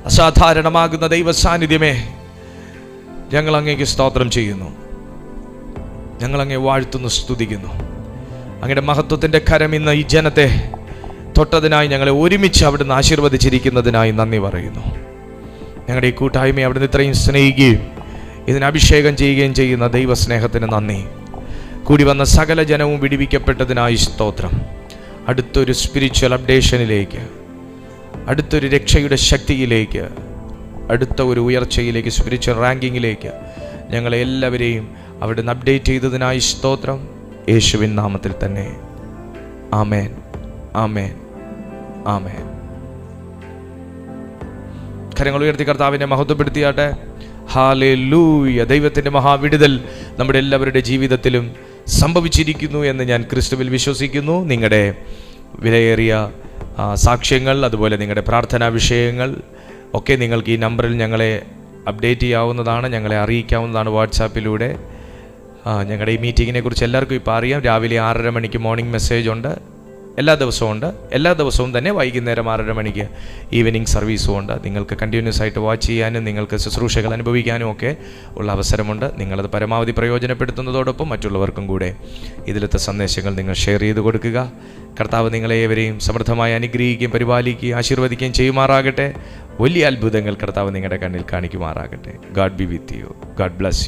അസാധാരണമാകുന്ന ദൈവ സാന്നിധ്യമേ, ഞങ്ങൾ അങ്ങേക്ക് സ്തോത്രം ചെയ്യുന്നു, ഞങ്ങൾ അങ്ങേ വാഴ്ത്തുന്നു, സ്തുതിക്കുന്നു. അങ്ങയുടെ മഹത്വത്തിന്റെ കരം ഇന്ന് ഈ ജനത്തെ തൊട്ടതിനായി, ഞങ്ങളെ ഒരുമിച്ച് അവിടുന്ന് ആശീർവദിച്ചിരിക്കുന്നതിനായി നന്ദി പറയുന്നു. ഞങ്ങളുടെ ഈ കൂട്ടായ്മയെ അവിടുന്ന് ഇത്രയും സ്നേഹിക്കുകയും ഇതിന് അഭിഷേകം ചെയ്യുകയും ചെയ്യുന്ന ദൈവസ്നേഹത്തിന് നന്ദി. കൂടി വന്ന സകല ജനവും വിടിവിക്കപ്പെട്ടതിനായി സ്തോത്രം. അടുത്തൊരു സ്പിരിച്വൽ അപ്ഡേഷനിലേക്ക്, അടുത്തൊരു രക്ഷയുടെ ശക്തിയിലേക്ക്, അടുത്ത ഒരു ഉയർച്ചയിലേക്ക്, സ്പിരിച്വൽ റാങ്കിങ്ങിലേക്ക് ഞങ്ങളെ എല്ലാവരെയും അവിടുന്ന് അപ്ഡേറ്റ് ചെയ്തതിനായി സ്തോത്രം. യേശുവിൻ നാമത്തിൽ തന്നെ. ആമേൻ, ആമേൻ, ആമേൻ. കരങ്ങൾ ഉയർത്തി കർത്താവിനെ മഹത്വപ്പെടുത്തിയാട്ടെ. ഹല്ലേലൂയ. ദൈവത്തിൻ്റെ മഹാവിടുതൽ നമ്മുടെ എല്ലാവരുടെ ജീവിതത്തിലും സംഭവിച്ചിരിക്കുന്നു എന്ന് ഞാൻ ക്രിസ്തുവിൽ വിശ്വസിക്കുന്നു. നിങ്ങളുടെ വിലയേറിയ സാക്ഷ്യങ്ങൾ, അതുപോലെ നിങ്ങളുടെ പ്രാർത്ഥനാ വിഷയങ്ങൾ ഒക്കെ നിങ്ങൾക്ക് ഈ നമ്പറിൽ ഞങ്ങളെ അപ്ഡേറ്റ് ചെയ്യാവുന്നതാണ്, ഞങ്ങളെ അറിയിക്കാവുന്നതാണ് വാട്സാപ്പിലൂടെ. ഞങ്ങളുടെ ഈ മീറ്റിങ്ങിനെ കുറിച്ച് എല്ലാവർക്കും ഇപ്പോൾ അറിയാം. രാവിലെ 6:30 മണിക്ക് മോർണിംഗ് മെസ്സേജ് ഉണ്ട്. എല്ലാ ദിവസവും ഉണ്ട്. എല്ലാ ദിവസവും തന്നെ വൈകുന്നേരം 6:30 മണിക്ക് ഈവനിങ് സർവീസും ഉണ്ട്. നിങ്ങൾക്ക് കണ്ടിന്യൂസ് ആയിട്ട് വാച്ച് ചെയ്യാനും നിങ്ങൾക്ക് ശുശ്രൂഷകൾ അനുഭവിക്കാനും ഒക്കെ ഉള്ള അവസരമുണ്ട്. നിങ്ങളത് പരമാവധി പ്രയോജനപ്പെടുത്തുന്നതോടൊപ്പം മറ്റുള്ളവർക്കും കൂടെ ഇതിലത്തെ സന്ദേശങ്ങൾ നിങ്ങൾ ഷെയർ ചെയ്ത് കൊടുക്കുക. കർത്താവ് നിങ്ങളെ ഏവരെയും സമൃദ്ധമായി അനുഗ്രഹിക്കുകയും പരിപാലിക്കുകയും ആശീർവദിക്കുകയും ചെയ്യുമാറാകട്ടെ. വലിയ അത്ഭുതങ്ങൾ കർത്താവ് നിങ്ങളുടെ കണ്ണിൽ കാണിക്കുമാറാകട്ടെ. God be with you. God bless U.